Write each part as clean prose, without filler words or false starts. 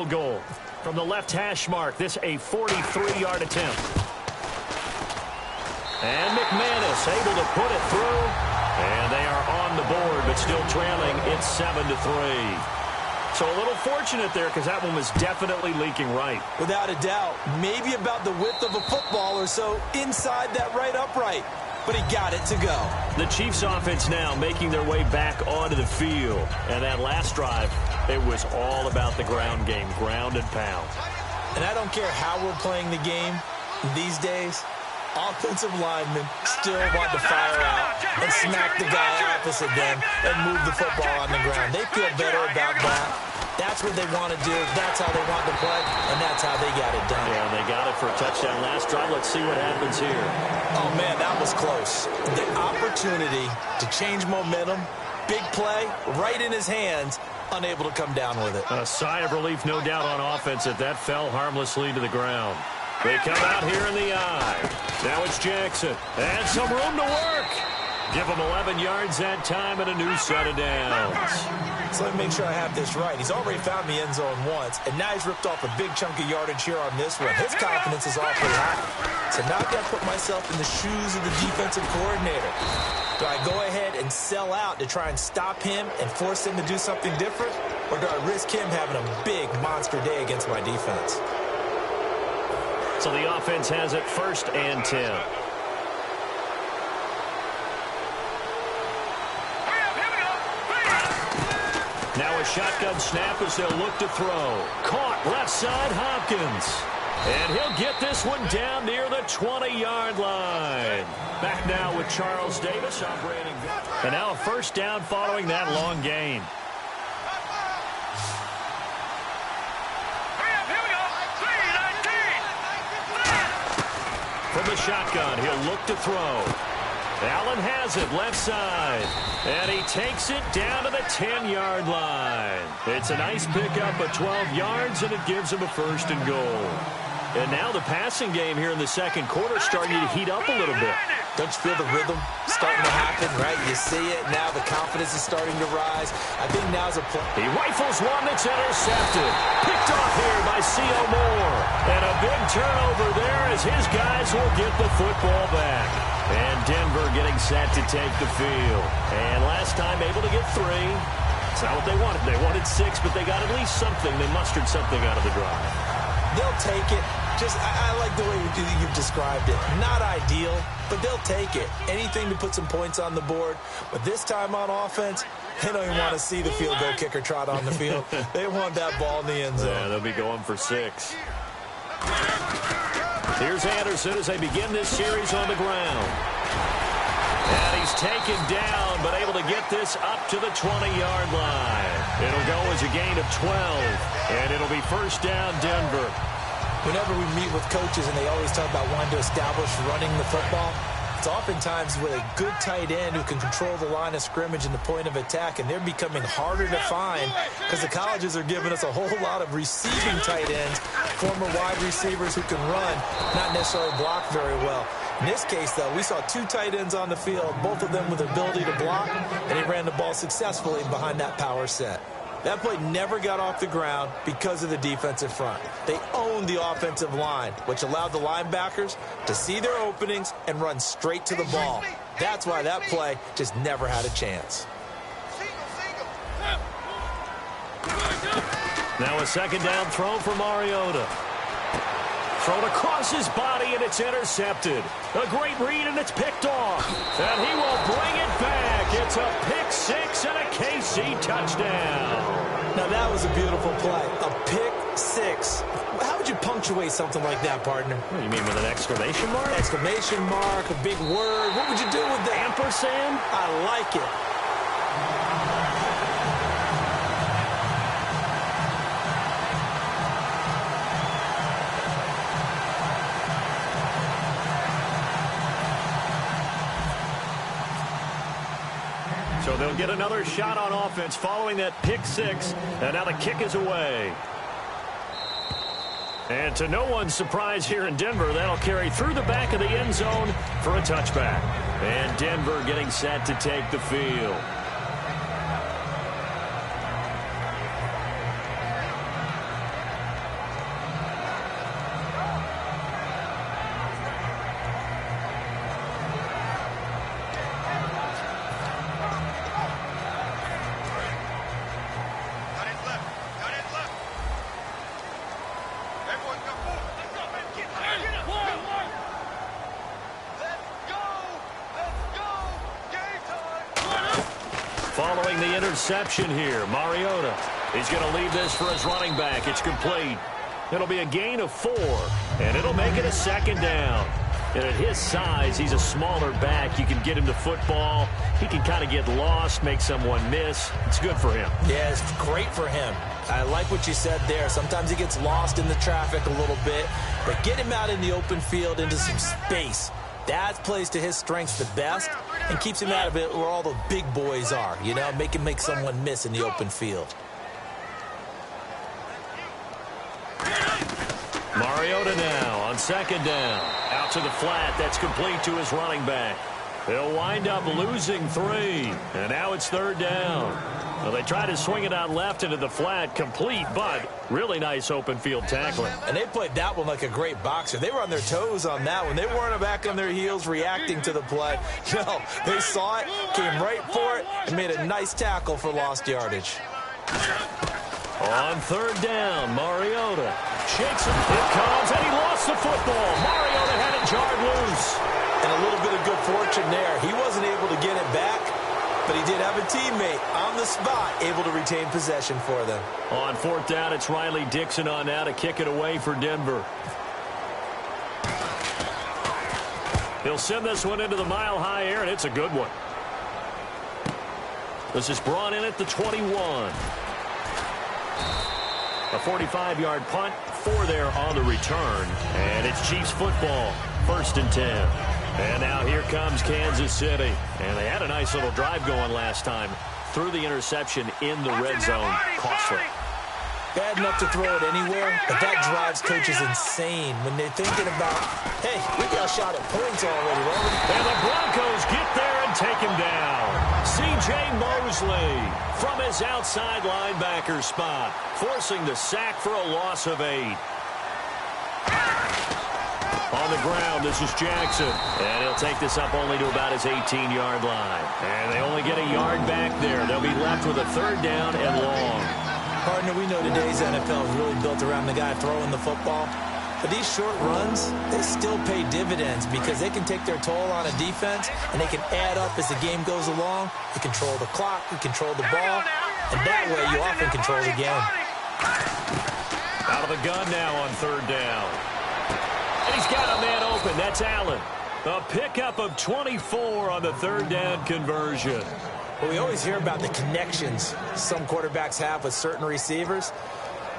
Goal from the left hash mark. This a 43-yard attempt. And McManus able to put it through. And they are on the board, but still trailing. It's 7-3. So a little fortunate there because that one was definitely leaking right. Without a doubt. Maybe about the width of a football or so inside that right upright. But he got it to go. The Chiefs offense now making their way back onto the field. And that last drive, it was all about the ground game, ground and pound. And I don't care how we're playing the game these days, offensive linemen still want to fire out and smack the guy opposite them and move the football on the ground. They feel better about that. That's what they want to do. That's how they want to play, and that's how they got it done. Yeah, they got it for a touchdown last drive. Let's see what happens here. Oh, man, that was close. The opportunity to change momentum, big play, right in his hands, unable to come down with it. A sigh of relief, no doubt, on offense that fell harmlessly to the ground. They come out here in the eye. Now it's Jackson. And some room to work. Give him 11 yards that time and a new set of downs. So let me make sure I have this right. He's already found the end zone once, and now he's ripped off a big chunk of yardage here on this one. His confidence is awfully high. So now I've got to put myself in the shoes of the defensive coordinator. Do I go ahead and sell out to try and stop him and force him to do something different? Or do I risk him having a big monster day against my defense? So the offense has it 1st and 10. Now a shotgun snap as they'll look to throw. Caught left side, Hopkins. And he'll get this one down near the 20-yard line. Back now with Charles Davis operating. And now a first down following that long gain. From the shotgun, he'll look to throw. Allen has it left side. And he takes it down to the 10-yard line. It's a nice pickup of 12 yards, and it gives him a 1st and goal. And now the passing game here in the second quarter starting to heat up a little bit. Don't you feel the rhythm starting to happen, right? You see it. Now the confidence is starting to rise. I think now's a play. He rifles one that's intercepted. Picked off here by C.O. Moore. And a big turnover there as his guys will get the football back. And Denver getting set to take the field. And last time able to get 3. It's not what they wanted. They wanted 6, but they got at least something. They mustered something out of the drive. They'll take it. I like the way you've described it. Not ideal, but they'll take it. Anything to put some points on the board. But this time on offense, they don't even want to see the field goal kicker trot on the field. They want that ball in the end zone. Yeah, they'll be going for 6. Here's Anderson as they begin this series on the ground. And he's taken down, but able to get this up to the 20-yard line. It'll go as a gain of 12, and it'll be first down Denver. Whenever we meet with coaches and they always talk about wanting to establish running the football, it's oftentimes with a good tight end who can control the line of scrimmage and the point of attack, and they're becoming harder to find because the colleges are giving us a whole lot of receiving tight ends, former wide receivers who can run, not necessarily block very well. In this case, though, we saw 2 tight ends on the field, both of them with the ability to block, and he ran the ball successfully behind that power set. That play never got off the ground because of the defensive front. They owned the offensive line, which allowed the linebackers to see their openings and run straight to the ball. That's why that play just never had a chance. Now a second down throw for Mariota. Thrown across his body, and it's intercepted. A great read, and it's picked off. And he will bring it back. It's a pick 6 and a KC touchdown. Now, that was a beautiful play. A pick 6. How would you punctuate something like that, partner? What do you mean, with an exclamation mark? Exclamation mark, a big word. What would you do with that? Ampersand? I like it. So they'll get another shot on offense following that pick 6. And now the kick is away. And to no one's surprise here in Denver, that'll carry through the back of the end zone for a touchback. And Denver getting set to take the field. Throwing the interception here, Mariota. He's going to leave this for his running back. It's complete. It'll be a gain of 4, and it'll make it a second down. And at his size, he's a smaller back. You can get him to football. He can kind of get lost, make someone miss. It's good for him. Yeah, it's great for him. I like what you said there. Sometimes he gets lost in the traffic a little bit, but get him out in the open field into some space. That plays to his strengths the best and keeps him out of it where all the big boys are, you know, make him make someone miss in the open field. Mariota now on second down. Out to the flat. That's complete to his running back. They'll wind up losing 3. And now it's third down. Well, they try to swing it out left into the flat. Complete, but really nice open field tackling. And they played that one like a great boxer. They were on their toes on that one. They weren't back on their heels reacting to the play. No, they saw it, came right for it, and made a nice tackle for lost yardage. On third down, Mariota shakes it. It comes, and he lost the football. Mariota had it jarred loose. And a little bit of good fortune there. He wasn't able to get it back, but he did have a teammate on the spot able to retain possession for them. On fourth down, it's Riley Dixon on now to kick it away for Denver. He'll send this one into the mile-high air, and it's a good one. This is brought in at the 21. A 45-yard punt, 4 there on the return. And it's Chiefs football, 1st and 10. And now here comes Kansas City. And they had a nice little drive going last time. Threw the interception in the red zone. Costly. Bad enough to throw it anywhere, but that drives coaches insane when they're thinking about, hey, we got a shot at points already, Roman. And the Broncos get there and take him down. C.J. Mosley from his outside linebacker spot, forcing the sack for a loss of 8. On the ground, this is Jackson. And he'll take this up only to about his 18-yard line. And they only get a yard back there. They'll be left with a third down and long. Partner, we know today's NFL is really built around the guy throwing the football. But these short runs, they still pay dividends because they can take their toll on a defense, and they can add up as the game goes along. You control the clock, you control the ball, and that way you often control the game. Out of the gun now on third down. And he's got a man open. That's Allen. A pickup of 24 on the third down conversion. Well, we always hear about the connections some quarterbacks have with certain receivers.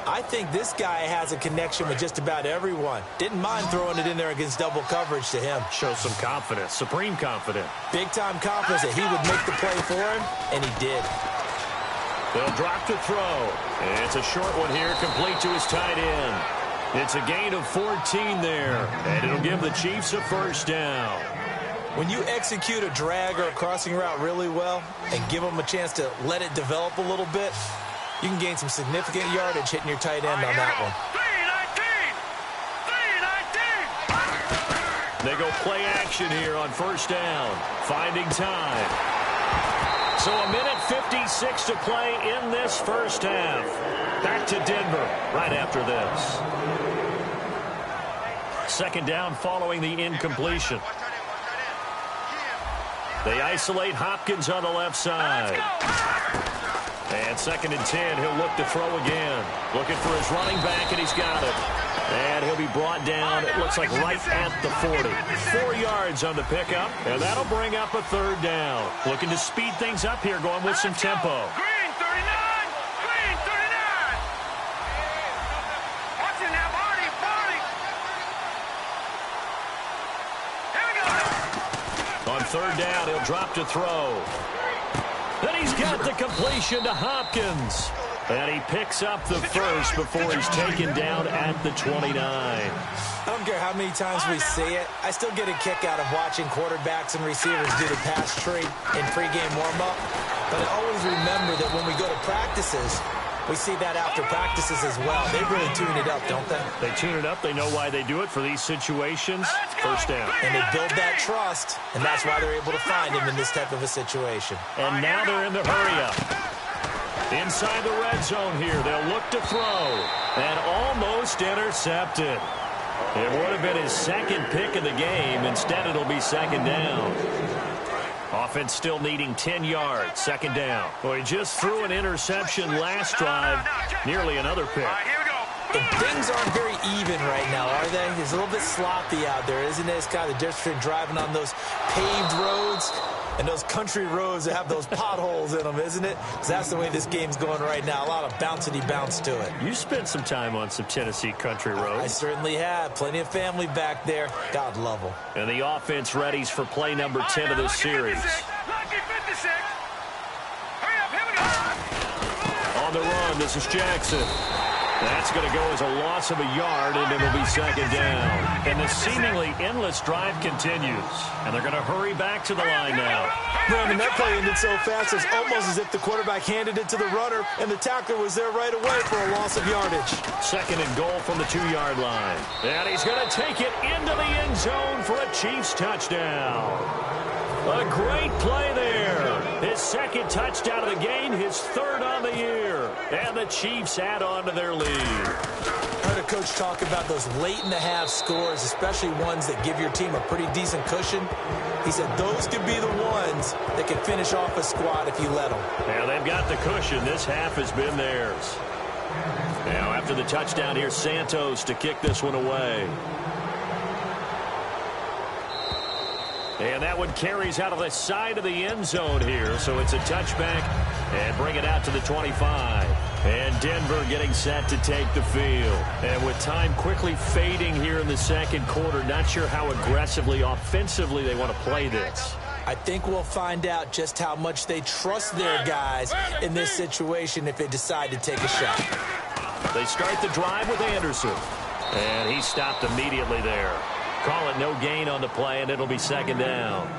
I think this guy has a connection with just about everyone. Didn't mind throwing it in there against double coverage to him. Shows some confidence, supreme confidence. Big-time confidence that he would make the play for him, and he did. They'll drop to throw. And it's a short one here, complete to his tight end. It's a gain of 14 there, and it'll give the Chiefs a first down. When you execute a drag or a crossing route really well and give them a chance to let it develop a little bit, you can gain some significant yardage hitting your tight end on that one. 3-19. They go play action here on first down, finding time. So a minute 56 to play in this first half. Back to Denver right after this. Second down following the incompletion. They isolate Hopkins on the left side. And 2nd and 10, he'll look to throw again. Looking for his running back, and he's got it. And he'll be brought down, it looks like right at the 40. 4 yards on the pickup, and that'll bring up a third down. Looking to speed things up here, going with some tempo. Green 39! Green 39! Watching that body, body! Here we go! On third down, he'll drop to throw. Then he's got the completion to Hopkins. And he picks up the first before he's taken down at the 29. I don't care how many times we see it. I still get a kick out of watching quarterbacks and receivers do the pass tree in pregame warm-up. But I always remember that when we go to practices, we see that after practices as well. They really tune it up, don't they? They tune it up. They know why they do it for these situations. First down. And they build that trust, and that's why they're able to find him in this type of a situation. And now they're in the hurry-up. Inside the red zone here, they'll look to throw. And almost intercepted. It would have been his second pick of the game. Instead, it'll be second down. Offense still needing 10 yards. Second down. Well, he just threw an interception last drive. Nearly another pick. All right, here we go. And things aren't very even right now, are they? It's a little bit sloppy out there, isn't it? It's kind of the difference between driving on those paved roads and those country roads that have those potholes in them, isn't it? Because that's the way this game's going right now. A lot of bouncy bounce to it. You spent some time on some Tennessee country roads. I certainly have. Plenty of family back there. God love them. And the offense readies for play number 10 of this series. Lucky 56. Hurry up, here we go. On the run, this is Jackson. That's going to go as a loss of a yard, and it'll be second down. And the seemingly endless drive continues. And they're going to hurry back to the line now. Brandon, that play ended so fast, it's almost as if the quarterback handed it to the runner, and the tackler was there right away for a loss of yardage. Second and goal from the 2-yard line. And he's going to take it into the end zone for a Chiefs touchdown. A great play there. His second touchdown of the game, his third on the year. And the Chiefs add on to their lead. I heard a coach talk about those late-in-the-half scores, especially ones that give your team a pretty decent cushion. He said those could be the ones that can finish off a squad if you let them. Yeah, they've got the cushion. This half has been theirs. Now, after the touchdown, here's Santos to kick this one away. And that one carries out of the side of the end zone here. So it's a touchback and bring it out to the 25. And Denver getting set to take the field. And with time quickly fading here in the second quarter, not sure how aggressively, offensively they want to play this. I think we'll find out just how much they trust their guys in this situation if they decide to take a shot. They start the drive with Anderson. And he stopped immediately there. Call it no gain on the play, and it'll be second down.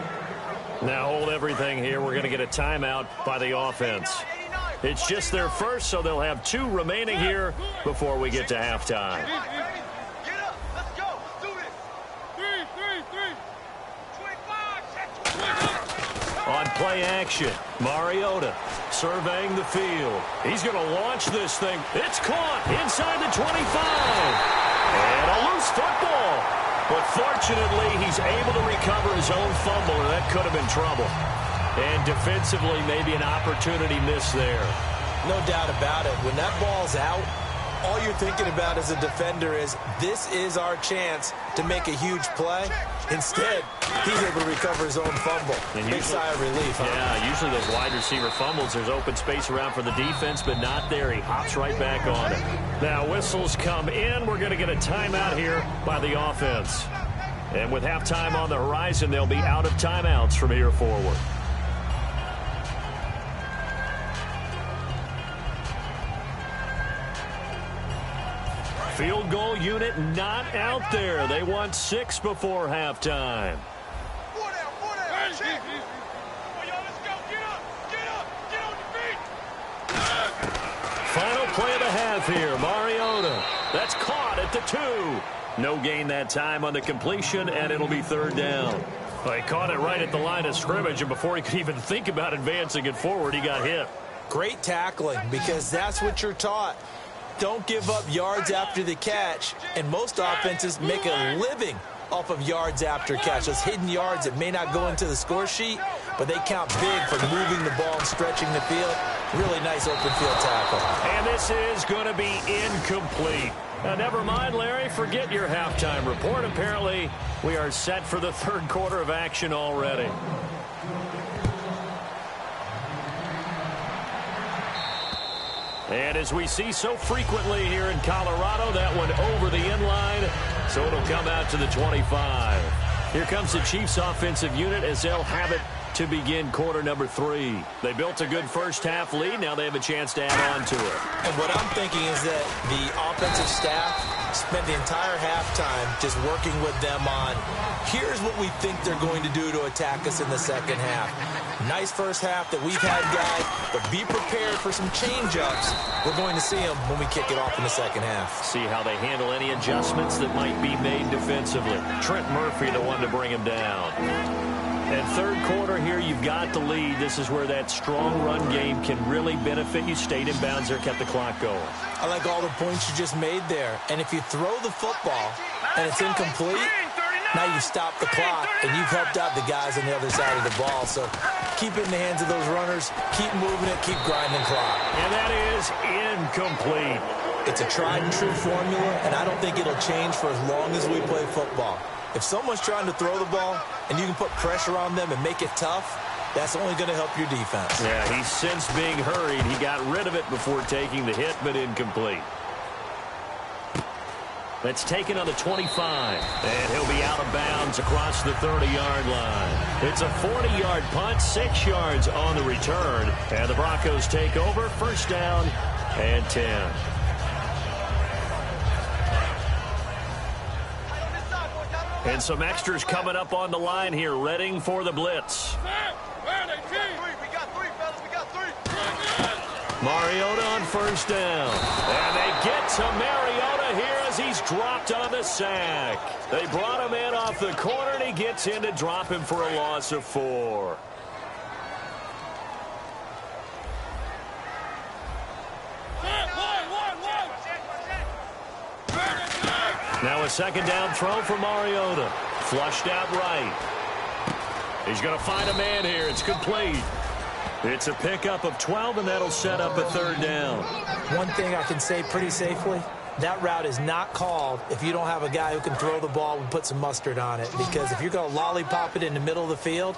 Now hold everything here. We're going to get a timeout by the offense. It's just their first, so they'll have 2 remaining here before we get to halftime. Get up, let's go, let's do this. 25. On play action, Mariota surveying the field. He's going to launch this thing. It's caught inside the 25. And a loose football. But fortunately, he's able to recover his own fumble, or that could have been trouble. And defensively, maybe an opportunity missed there. No doubt about it. When that ball's out, all you're thinking about as a defender is, this is our chance to make a huge play. Instead, he's able to recover his own fumble. Big sigh of relief, huh? Yeah, usually those wide receiver fumbles, there's open space around for the defense, but not there. He hops right back on it. Now, whistles come in. We're going to get a timeout here by the offense. And with halftime on the horizon, they'll be out of timeouts from here forward. Field goal unit not out there. They want 6 before halftime. 4 down, check. Come on, y'all, let's go. Get on your feet. Final play of the half here. Mariota. That's caught at the 2. No gain that time on the completion, and it'll be third down. Well, he caught it right at the line of scrimmage, and before he could even think about advancing it forward, he got hit. Great tackling, because that's what you're taught. Don't give up yards after the catch, and most offenses make a living off of yards after catch. Those hidden yards that may not go into the score sheet, but they count big for moving the ball and stretching the field. Really nice open field tackle. And this is going to be incomplete. Now, never mind, Larry. Forget your halftime report. Apparently, we are set for the third quarter of action already. And as we see so frequently here in Colorado, that one over the end line, so it'll come out to the 25. Here comes the Chiefs offensive unit as they'll have it to begin quarter number 3. They built a good first half lead. Now they have a chance to add on to it. And what I'm thinking is that the offensive staff spent the entire halftime just working with them on, here's what we think they're going to do to attack us in the second half. Nice first half that we've had, guys, but be prepared for some change-ups. We're going to see them when we kick it off in the second half. See how they handle any adjustments that might be made defensively. Trent Murphy, the one to bring him down. And third quarter here, you've got the lead. This is where that strong run game can really benefit you. Stayed in bounds there, kept the clock going. I like all the points you just made there. And if you throw the football and it's incomplete, Now you've stopped the clock, and you've helped out the guys on the other side of the ball. So keep it in the hands of those runners. Keep moving it. Keep grinding clock. And that is incomplete. It's a tried-and-true formula, and I don't think it'll change for as long as we play football. If someone's trying to throw the ball and you can put pressure on them and make it tough, that's only going to help your defense. Yeah, he's since being hurried. He got rid of it before taking the hit, but incomplete. That's taken on the 25, and he'll be out of bounds across the 30-yard line. It's a 40-yard punt, 6 yards on the return, and the Broncos take over, first down and 10. And some extras coming up on the line here, readying for the blitz. Mariota on first down. And they get to Mariota here as he's dropped on the sack. They brought him in off the corner, and he gets in to drop him for a loss of 4. Now a second down throw for Mariota. Flushed out right. He's going to find a man here. It's complete. It's a pickup of 12, and that'll set up a third down. One thing I can say pretty safely, that route is not called if you don't have a guy who can throw the ball and put some mustard on it. Because if you're going to lollipop it in the middle of the field,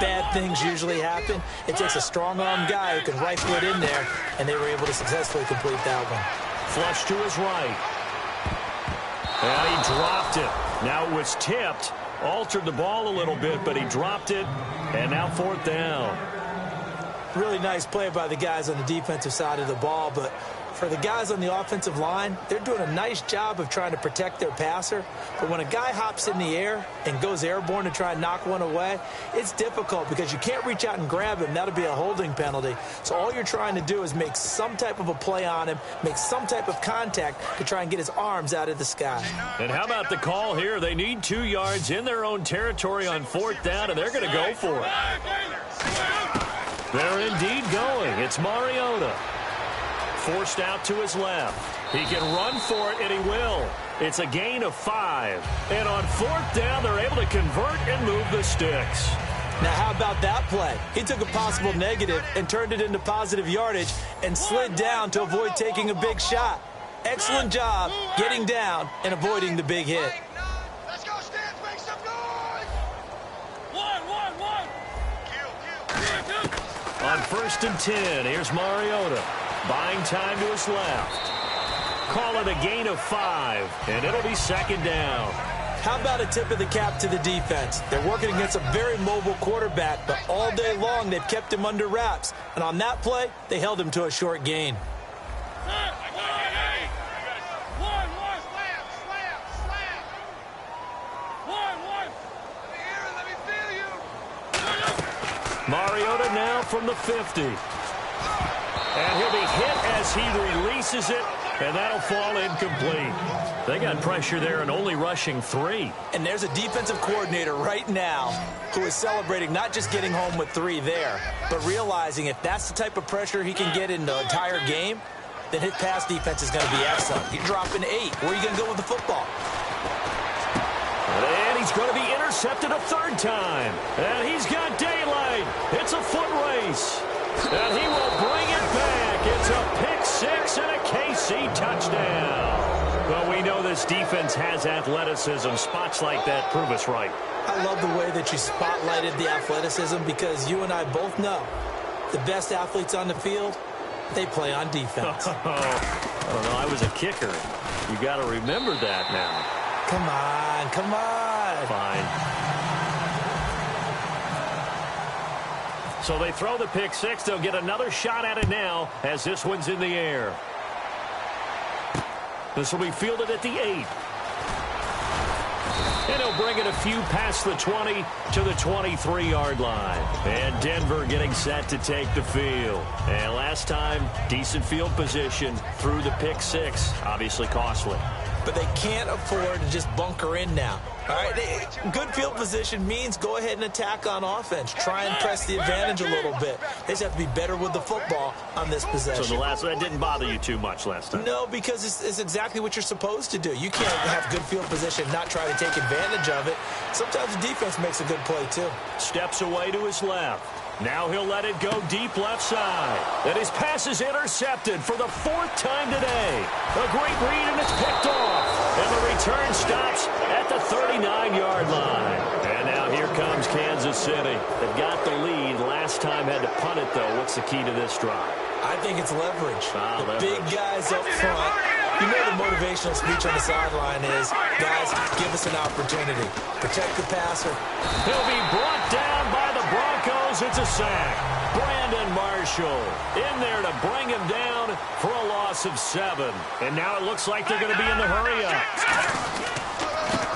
bad things usually happen. It takes a strong-arm guy who can rifle it in there, and they were able to successfully complete that one. Flush to his right. And he dropped it. Now it was tipped. Altered the ball a little bit, but he dropped it. And now fourth down. Really nice play by the guys on the defensive side of the ball, but for the guys on the offensive line, they're doing a nice job of trying to protect their passer. But when a guy hops in the air and goes airborne to try and knock one away, it's difficult because you can't reach out and grab him. That'll be a holding penalty. So all you're trying to do is make some type of a play on him, make some type of contact to try and get his arms out of the sky. And how about the call here? They need 2 yards in their own territory on fourth down, and they're going to go for it. They're indeed going. It's Mariota. Forced out to his left. He can run for it, and he will. It's a gain of 5. And on fourth down, they're able to convert and move the sticks. Now, how about that play? He took a possible negative and turned it into positive yardage and slid down to avoid taking a big shot. Excellent job getting down and avoiding the big hit. Let's go, Stans, make some noise! On first and 10, here's Mariota. Buying time to his left. Call it a gain of 5, and it'll be second down. How about a tip of the cap to the defense? They're working against a very mobile quarterback, but all day long they've kept him under wraps. And on that play, they held him to a short gain. Mariota now from the 50. And he'll be hit as he releases it, and that'll fall incomplete. They got pressure there and only rushing 3. And there's a defensive coordinator right now who is celebrating not just getting home with 3 there, but realizing if that's the type of pressure he can get in the entire game, then his pass defense is going to be excellent. You're dropping 8. Where are you going to go with the football? And he's going to be intercepted a third time. And he's got daylight. It's a foot race. And he will bring it back. It's a pick 6 and a KC touchdown. Well, we know this defense has athleticism. Spots like that prove us right. I love the way that you spotlighted the athleticism because you and I both know the best athletes on the field, they play on defense. I don't know. I was a kicker. You got to remember that now. Come on, come on. Fine. So they throw the pick 6. They'll get another shot at it now as this one's in the air. This will be fielded at the 8. And he'll bring it a few past the 20 to the 23-yard line. And Denver getting set to take the field. And last time, decent field position through the pick 6. Obviously costly. But they can't afford to just bunker in now. All right, good field position means go ahead and attack on offense. Try and press the advantage a little bit. They just have to be better with the football on this possession. So that didn't bother you too much last time? No, because it's exactly what you're supposed to do. You can't have good field position and not try to take advantage of it. Sometimes the defense makes a good play, too. Steps away to his left. Now he'll let it go deep left side. And his pass is intercepted for the 4th time today. A great read, and it's picked off. And the return stops at the 39-yard line. And now here comes Kansas City. They've got the lead. Last time had to punt it, though. What's the key to this drive? I think it's leverage. Big guys up front. You know the motivational speech on the sideline is, guys, give us an opportunity. Protect the passer. He'll be brought down by the Broncos. It's a sack. Brandon Marshall in there to bring him down for a loss of 7. And now it looks like they're going to be in the hurry-up.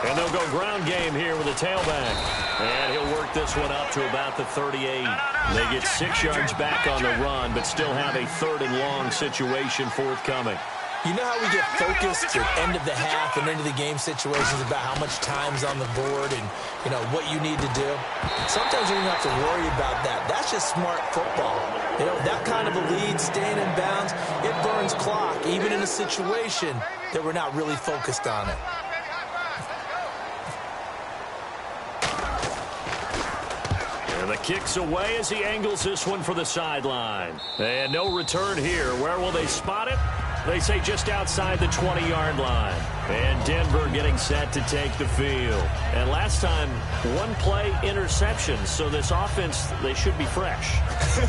And they'll go ground game here with a tailback. And he'll work this one up to about the 38. They get 6 yards back on the run, but still have a 3rd and long situation forthcoming. You know how we get focused at end of the half and into the game situations about how much time's on the board and, you know, what you need to do? Sometimes you don't have to worry about that. That's just smart football. You know, that kind of a lead, staying in bounds, it burns clock, even in a situation that we're not really focused on it. And the kick's away as he angles this one for the sideline. And no return here. Where will they spot it? They say just outside the 20-yard line. And Denver getting set to take the field. And last time, 1 play interception. So this offense, they should be fresh.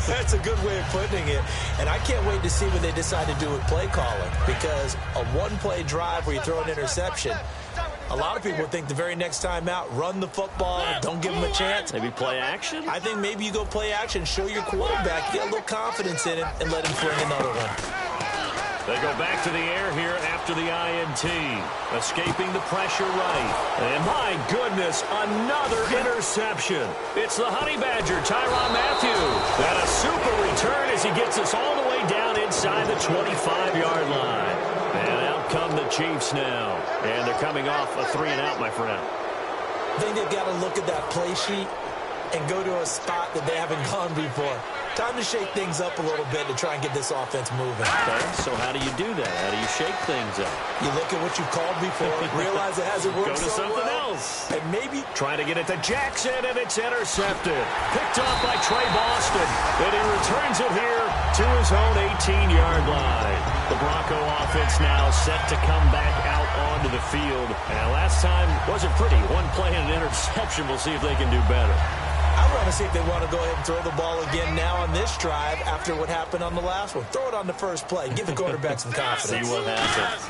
That's a good way of putting it. And I can't wait to see what they decide to do with play calling. Because a 1-play drive where you throw an interception, a lot of people think the very next time out, run the football, don't give them a chance. Maybe play action? I think maybe you go play action, show your quarterback, get a little confidence in it, and let him fling another one. They go back to the air here after the INT. Escaping the pressure right. And my goodness, another interception. It's the Honey Badger, Tyrann Mathieu. And a super return as he gets us all the way down inside the 25-yard line. And out come the Chiefs now. And they're coming off a 3-and-out, my friend. I think they've got to look at that play sheet and go to a spot that they haven't gone before. Time to shake things up a little bit to try and get this offense moving. Okay, so how do you do that? How do you shake things up? You look at what you've called before, realize it hasn't worked so so something well, else. and maybe trying to get it to Jackson, and it's intercepted. Picked off by Trey Boston, and he returns it here to his own 18-yard line. The Bronco offense now set to come back out onto the field. And last time wasn't pretty. 1 play and an interception. We'll see if they can do better. I want to see if they want to go ahead and throw the ball again now on this drive after what happened on the last one. Throw it on the first play. Give the quarterback some confidence. See what happens.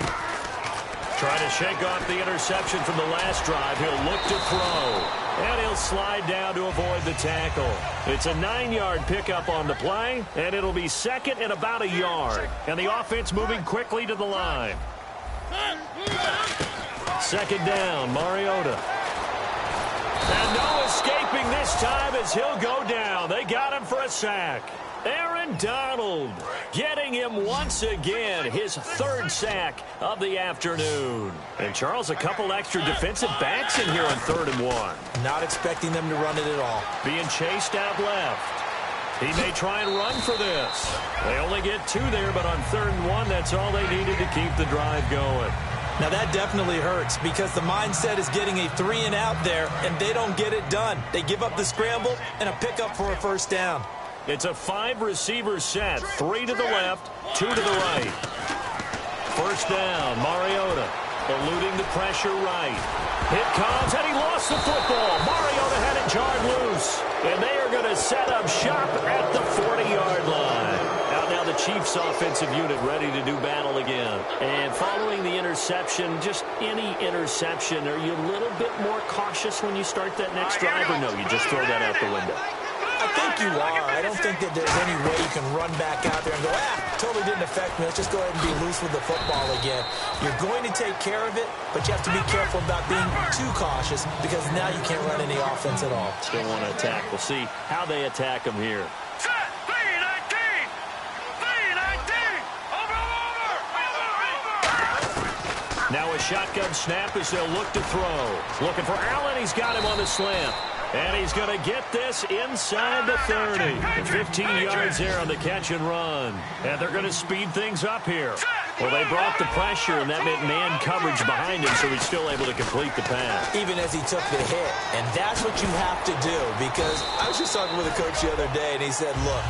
Trying to shake off the interception from the last drive. He'll look to throw. And he'll slide down to avoid the tackle. It's a 9-yard pickup on the play, and it'll be 2nd and about a yard. And the offense moving quickly to the line. 2nd down, Mariota. And no escaping this time as he'll go down. They got him for a sack. Aaron Donald getting him once again, his 3rd sack of the afternoon. And Charles, a couple extra defensive backs in here on 3rd and 1. Not expecting them to run it at all. Being chased out left. He may try and run for this. They only get 2 there, but on 3rd and 1, that's all they needed to keep the drive going. Now that definitely hurts because the mindset is getting a 3-and-out there, and they don't get it done. They give up the scramble and a pickup for a 1st down. It's a 5-receiver set. 3 to the left, 2 to the right. 1st down, Mariota eluding the pressure right. Hit comes, and he lost the football. Mariota had it jarred loose, and they are going to set up shop at the 40-yard line. Out now the Chiefs offensive unit ready to do battle again. And following the interception, just any interception, are you a little bit more cautious when you start that next drive, or no, you just throw that out the window? I think you are. I don't think that there's any way you can run back out there and go, totally didn't affect me. Let's just go ahead and be loose with the football again. You're going to take care of it, but you have to be careful about being too cautious because now you can't run any offense at all. Still want to attack. We'll see how they attack them here. Now a shotgun snap as they'll look to throw. Looking for Allen. He's got him on the slant. And he's going to get this inside the 30. 15 yards there on the catch and run. And they're going to speed things up here. Well, they brought the pressure, and that meant man coverage behind him, so he's still able to complete the pass. Even as he took the hit. And that's what you have to do, because I was just talking with a coach the other day, and he said, look,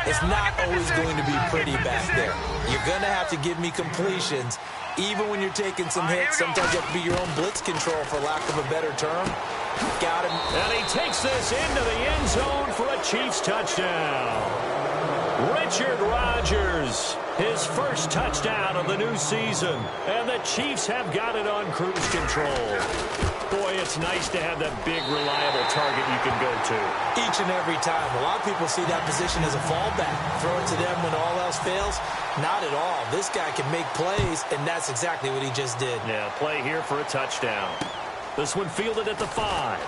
it's not always going to be pretty back there. You're going to have to give me completions. Even when you're taking some hits, sometimes you have to be your own blitz control, for lack of a better term. Got him. And he takes this into the end zone for a Chiefs touchdown. Richard Rodgers, his first touchdown of the new season. And the Chiefs have got it on cruise control. Boy, it's nice to have that big, reliable target you can go to. Each and every time. A lot of people see that position as a fallback. Throw it to them when all else fails. Not at all. This guy can make plays, and that's exactly what he just did. Yeah, play here for a touchdown. This one fielded at the 5.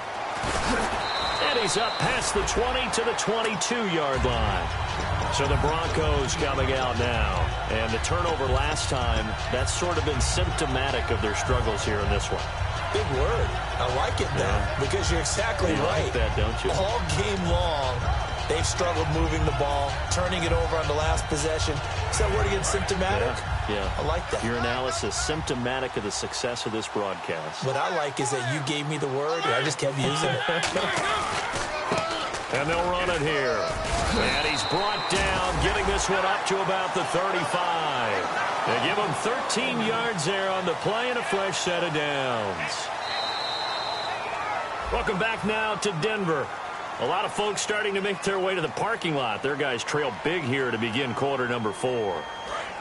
And he's up past the 20 to the 22-yard line. So the Broncos coming out now. And the turnover last time, that's sort of been symptomatic of their struggles here in this one. Big word. I like it, though, because you're exactly right. You like that, don't you? All game long, they've struggled moving the ball, turning it over on the last possession. Is that word again, symptomatic? Yeah. I like that. Your analysis, symptomatic of the success of this broadcast. What I like is that you gave me the word, and I just kept using it. And they'll run it here. And he's brought down, getting this one up to about the 35. They give him 13 yards there on the play and a fresh set of downs. Welcome back now to Denver. A lot of folks starting to make their way to the parking lot. Their guys trail big here to begin quarter number 4.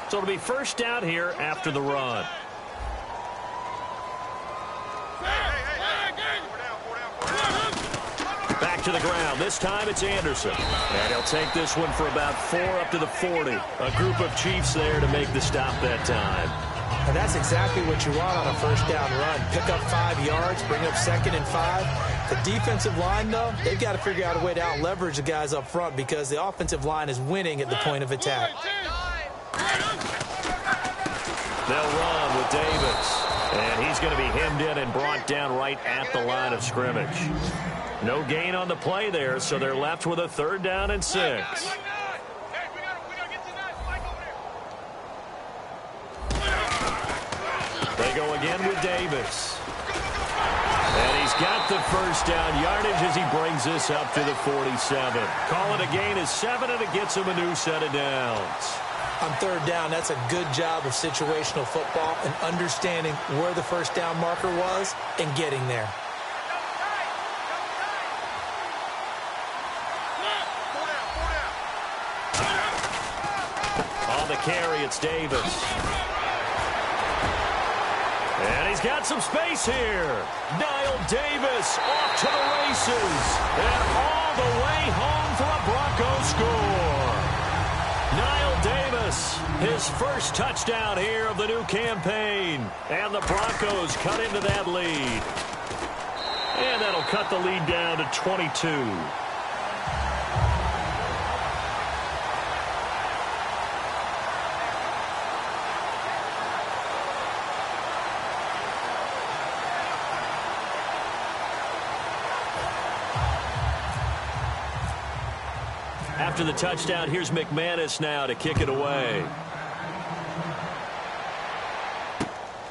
So it'll be first down here after the run. Back to the ground. This time it's Anderson. And he'll take this one for about 4 up to the 40. A group of Chiefs there to make the stop that time. And that's exactly what you want on a first down run. Pick up 5 yards, bring up 2nd and 5. The defensive line, though, they've got to figure out a way to out-leverage the guys up front because the offensive line is winning at the point of attack. They'll run with Davis. And he's going to be hemmed in and brought down right at the line of scrimmage. No gain on the play there, so they're left with a 3rd down and 6. They go again with Davis. And he's got the first down yardage as he brings this up to the 47. Call it a gain of 7, and it gets him a new set of downs. On 3rd down, that's a good job of situational football and understanding where the first down marker was and getting there. On the carry, it's Davis. And he's got some space here. Niall Davis off to the races. And all the way home for a Broncos score. Niall Davis, his first touchdown here of the new campaign. And the Broncos cut into that lead. And that'll cut the lead down to 22. After the touchdown, here's McManus now to kick it away.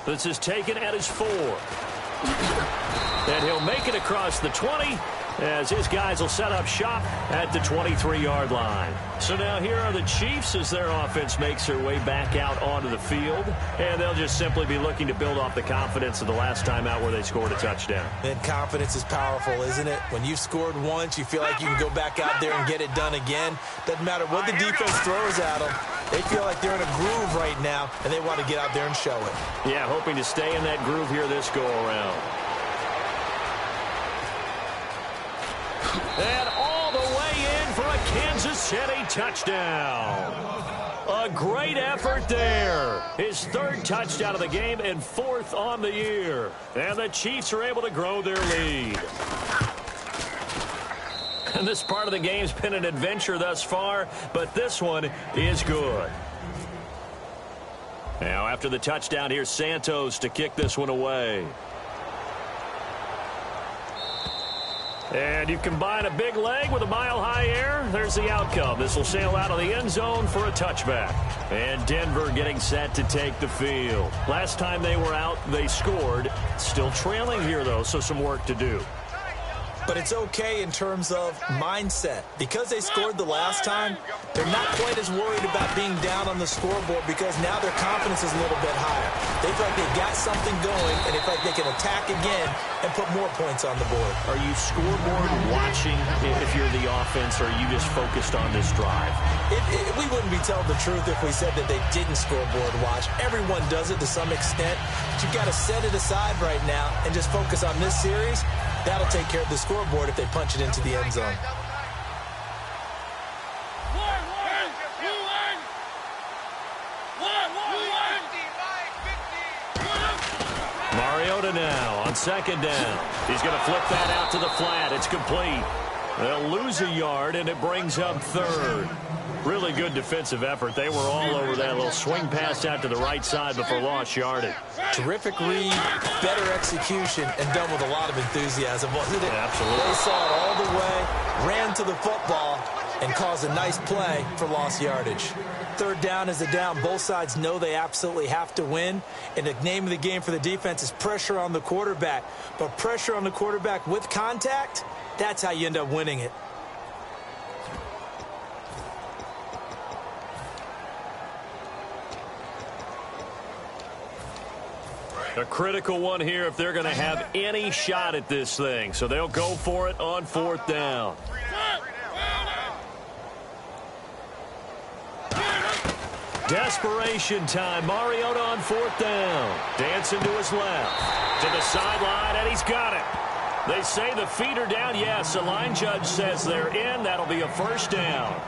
This is taken at his 4. And he'll make it across the 20 as his guys will set up shop at the 23-yard line. So now here are the Chiefs as their offense makes their way back out onto the field. And they'll just simply be looking to build off the confidence of the last time out where they scored a touchdown. And confidence is powerful, isn't it? When you've scored once, you feel like you can go back out there and get it done again. Doesn't matter what the defense throws at them. They feel like they're in a groove right now, and they want to get out there and show it. Yeah, hoping to stay in that groove here this go-around. And all the way in for a Kansas City touchdown. A great effort there. His 3rd touchdown of the game and 4th on the year. And the Chiefs are able to grow their lead. And this part of the game's been an adventure thus far, but this one is good. Now, after the touchdown, here's Santos to kick this one away. And you combine a big leg with a mile-high air, there's the outcome. This will sail out of the end zone for a touchback. And Denver getting set to take the field. Last time they were out, they scored. Still trailing here, though, so some work to do. But it's okay in terms of mindset. Because they scored the last time, they're not quite as worried about being down on the scoreboard because now their confidence is a little bit higher. They feel like they've got something going, and they feel like they can attack again and put more points on the board. Are you scoreboard watching if you're the offense, or are you just focused on this drive? We wouldn't be telling the truth if we said that they didn't scoreboard watch. Everyone does it to some extent. But you've got to set it aside right now and just focus on this series. That'll take care of the scoreboard if they punch it into the end zone. Mariota now on second down. He's going to flip that out to the flat. It's complete. They'll lose a yard, and it brings up third. Really good defensive effort. They were all over that little swing pass out to the right side before lost yardage. Terrific read, better execution, and done with a lot of enthusiasm, wasn't it? Absolutely. They saw it all the way, ran to the football, and caused a nice play for lost yardage. Third down is a down. Both sides know they absolutely have to win. And the name of the game for the defense is pressure on the quarterback. But pressure on the quarterback with contact, that's how you end up winning it. A critical one here if they're going to have any shot at this thing. So they'll go for it on fourth down. Desperation time. Mariota on fourth down. Dancing to his left. To the sideline, and he's got it. They say the feet are down. Yes, the line judge says they're in. That'll be a first down.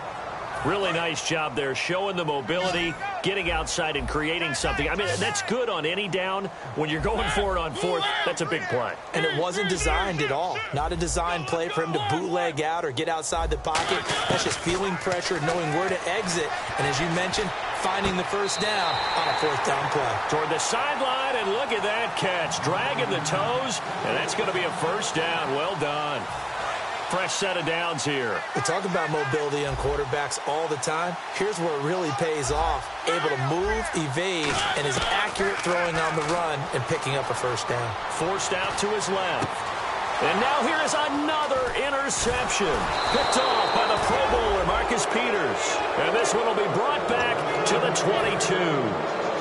Really nice job there, showing the mobility, getting outside and creating something. I mean, that's good on any down. When you're going for it on fourth, that's a big play. And it wasn't designed at all. Not a designed play for him to bootleg out or get outside the pocket. That's just feeling pressure, knowing where to exit. And as you mentioned, finding the first down on a fourth down play. Toward the sideline, and look at that catch. Dragging the toes, and that's going to be a first down. Well done. Fresh set of downs here. We talk about mobility on quarterbacks all the time. Here's where it really pays off. Able to move, evade, and is accurate throwing on the run and picking up a first down. Forced out to his left. And now here is another interception. Picked off by the Pro Bowler, Marcus Peters. And this one will be brought back to the 22.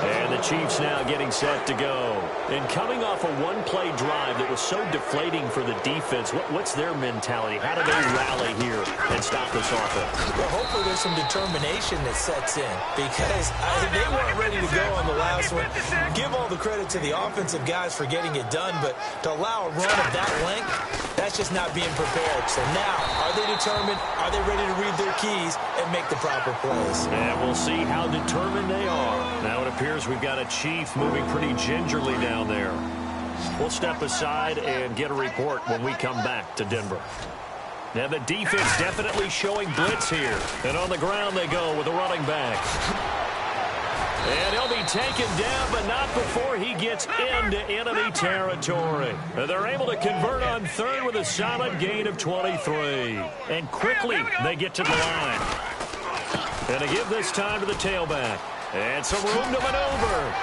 And the Chiefs now getting set to go. And coming off a one-play drive that was so deflating for the defense, what's their mentality? How do they rally here and stop this offense? Well, hopefully there's some determination that sets in because they weren't ready to go on the last one. Give all the credit to the offensive guys for getting it done, but to allow a run of that length, that's just not being prepared. So now, are they determined? Are they ready to read their keys and make the proper plays? And we'll see how determined they are. Now it appears we've got a Chief moving pretty gingerly down there. We'll step aside and get a report when we come back to Denver. Now the defense definitely showing blitz here. And on the ground they go with the running back. And he'll be taken down, but not before he gets into enemy territory. And they're able to convert on third with a solid gain of 23. And quickly they get to the line. And to give this time to the tailback. And some room to maneuver.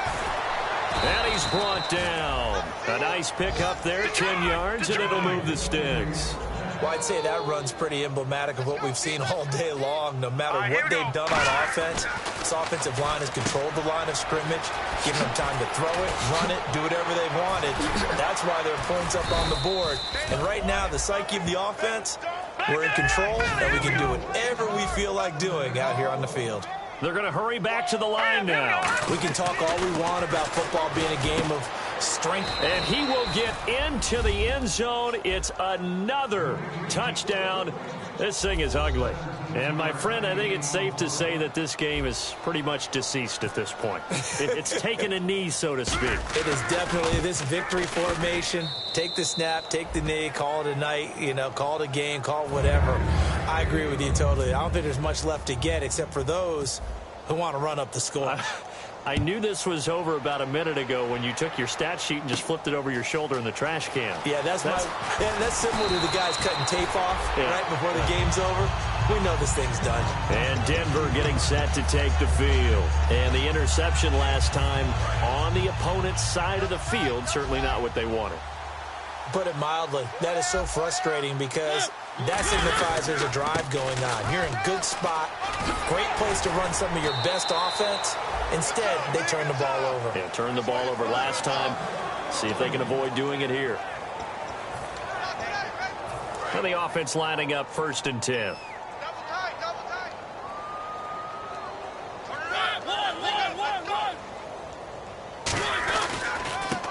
And he's brought down. A nice pickup there, 10 yards, and it'll move the sticks. Well, I'd say that run's pretty emblematic of what we've seen all day long. No matter what they've done on offense, this offensive line has controlled the line of scrimmage, given them time to throw it, run it, do whatever they wanted. That's why there are points up on the board. And right now, the psyche of the offense, we're in control, and we can do whatever we feel like doing out here on the field. They're going to hurry back to the line now. We can talk all we want about football being a game of strength. And he will get into the end zone. It's another touchdown. This thing is ugly. And, my friend, I think it's safe to say that this game is pretty much deceased at this point. It's taken a knee, so to speak. It is definitely this victory formation. Take the snap, take the knee, call it a night, call it a game, call it whatever. I agree with you totally. I don't think there's much left to get except for those who want to run up the score. I knew this was over about a minute ago when you took your stat sheet and just flipped it over your shoulder in the trash can. Yeah, that's similar to the guys cutting tape off right before the game's over. We know this thing's done. And Denver getting set to take the field. And the interception last time on the opponent's side of the field, certainly not what they wanted. Put it mildly, that is so frustrating because that signifies there's a drive going on. You're in good spot, great place to run some of your best offense. Instead, they turn the ball over. Yeah, turned the ball over last time. See if they can avoid doing it here. And the offense lining up 1st and 10.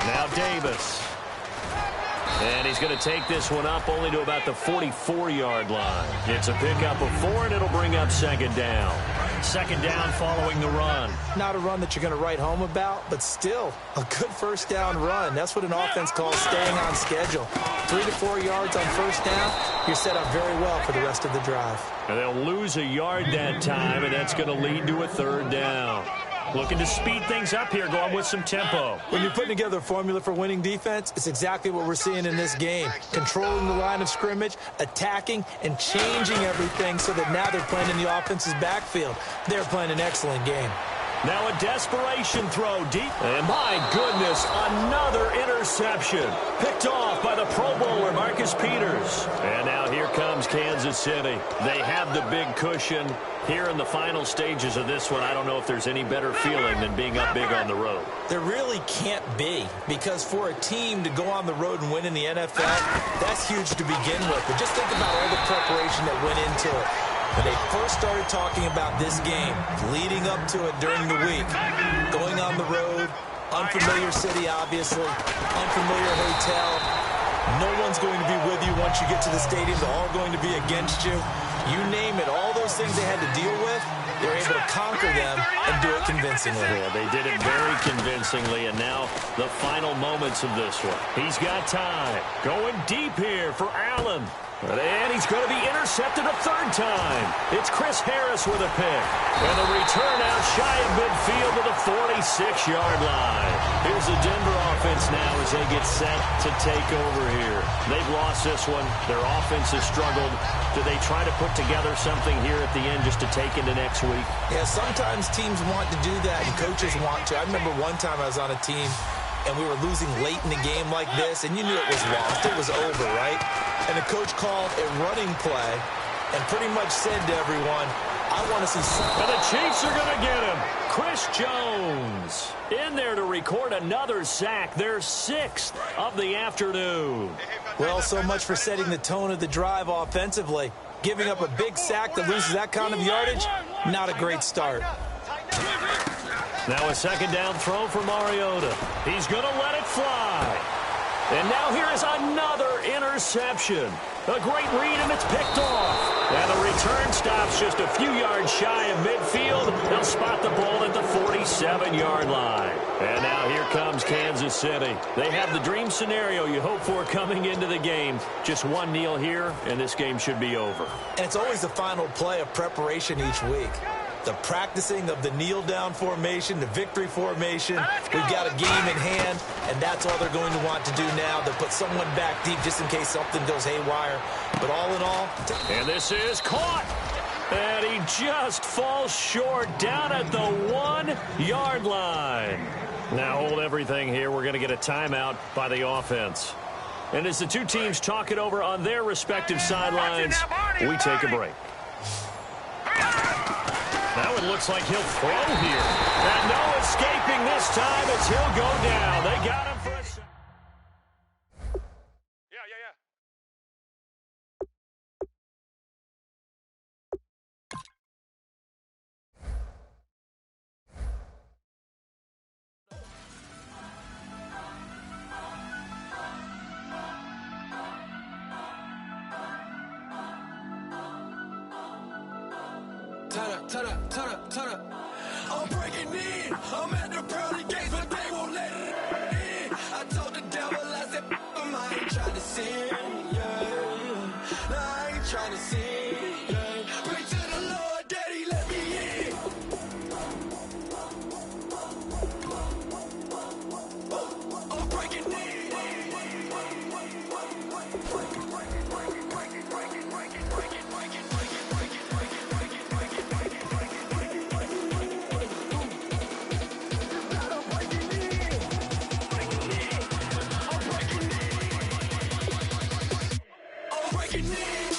Now Davis. And he's going to take this one up only to about the 44-yard line. It's a pickup of 4, and it'll bring up 2nd down. 2nd down following the run. Not a run that you're going to write home about, but still a good 1st down run. That's what an offense calls staying on schedule. 3 to 4 yards on 1st down, you're set up very well for the rest of the drive. And they'll lose a yard that time, and that's going to lead to a 3rd down. Looking to speed things up here, going with some tempo. When you're putting together a formula for winning defense, it's exactly what we're seeing in this game. Controlling the line of scrimmage, attacking, and changing everything so that now they're playing in the offense's backfield. They're playing an excellent game. Now a desperation throw deep. And my goodness, another interception. Picked off by the Pro Bowler, Marcus Peters. And now here comes Kansas City. They have the big cushion. Here in the final stages of this one, I don't know if there's any better feeling than being up big on the road. There really can't be, because for a team to go on the road and win in the NFL, that's huge to begin with. But just think about all the preparation that went into it. When they first started talking about this game, leading up to it during the week, going on the road, unfamiliar city, obviously, unfamiliar hotel. No one's going to be with you once you get to the stadium. They're all going to be against you. You name it, all those things they had to deal with, they were able to conquer them and do it convincingly. Yeah, they did it very convincingly, and now the final moments of this one. He's got time. Going deep here for Allen. And he's going to be intercepted a 3rd time. It's Chris Harris with a pick. And the return out shy of midfield to the 46-yard line. Here's the Denver offense now as they get set to take over here. They've lost this one. Their offense has struggled. Do they try to put together something here at the end just to take into next week? Yeah, sometimes teams want to do that, and coaches want to. I remember one time I was on a team, and we were losing late in the game like this, and you knew it was lost. It was over, right? And the coach called a running play and pretty much said to everyone, I want to see something. And the Chiefs are going to get him. Chris Jones in there to record another sack, their 6th of the afternoon. Well, so much for setting the tone of the drive offensively. Giving up a big sack that loses that kind of yardage, not a great start. Now a 2nd down throw for Mariota. He's going to let it fly. And now here is another interception. A great read, and it's picked off. And the return stops just a few yards shy of midfield. They'll spot the ball at the 47-yard line. And now here comes Kansas City. They have the dream scenario you hope for coming into the game. Just one kneel here, and this game should be over. And it's always the final play of preparation each week. The practicing of the kneel-down formation, the victory formation. We've got a game in hand, and that's all they're going to want to do now. They'll put someone back deep just in case something goes haywire. But all in all... And this is caught. And he just falls short down at the 1-yard line. Now hold everything here. We're going to get a timeout by the offense. And as the two teams talk it over on their respective sidelines, we take a break. Now it looks like he'll throw here. And no escaping this time as he'll go down. They got him for a second. Turn up. I'm breaking in. I'm at the pearly gates, but they won't let it in. I told the devil, I said, I ain't trying to sin, yeah. No, I ain't trying to sin, yeah. Pray to the Lord, Daddy, let me in. breaking in.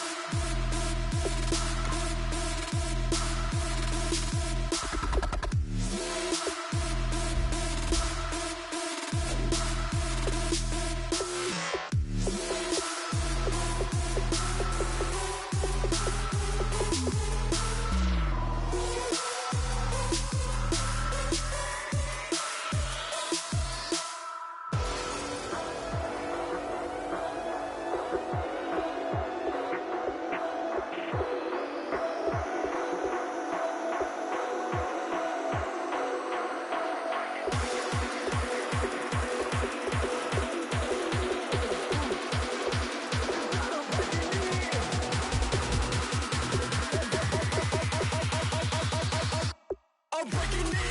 I'm breaking in.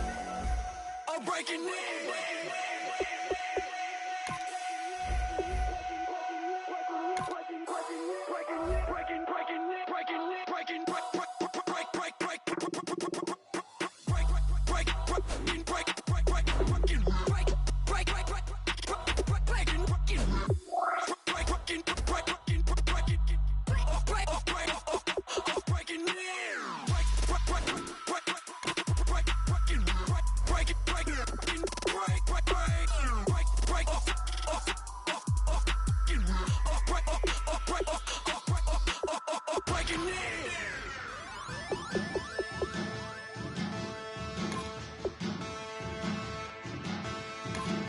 Breaking in.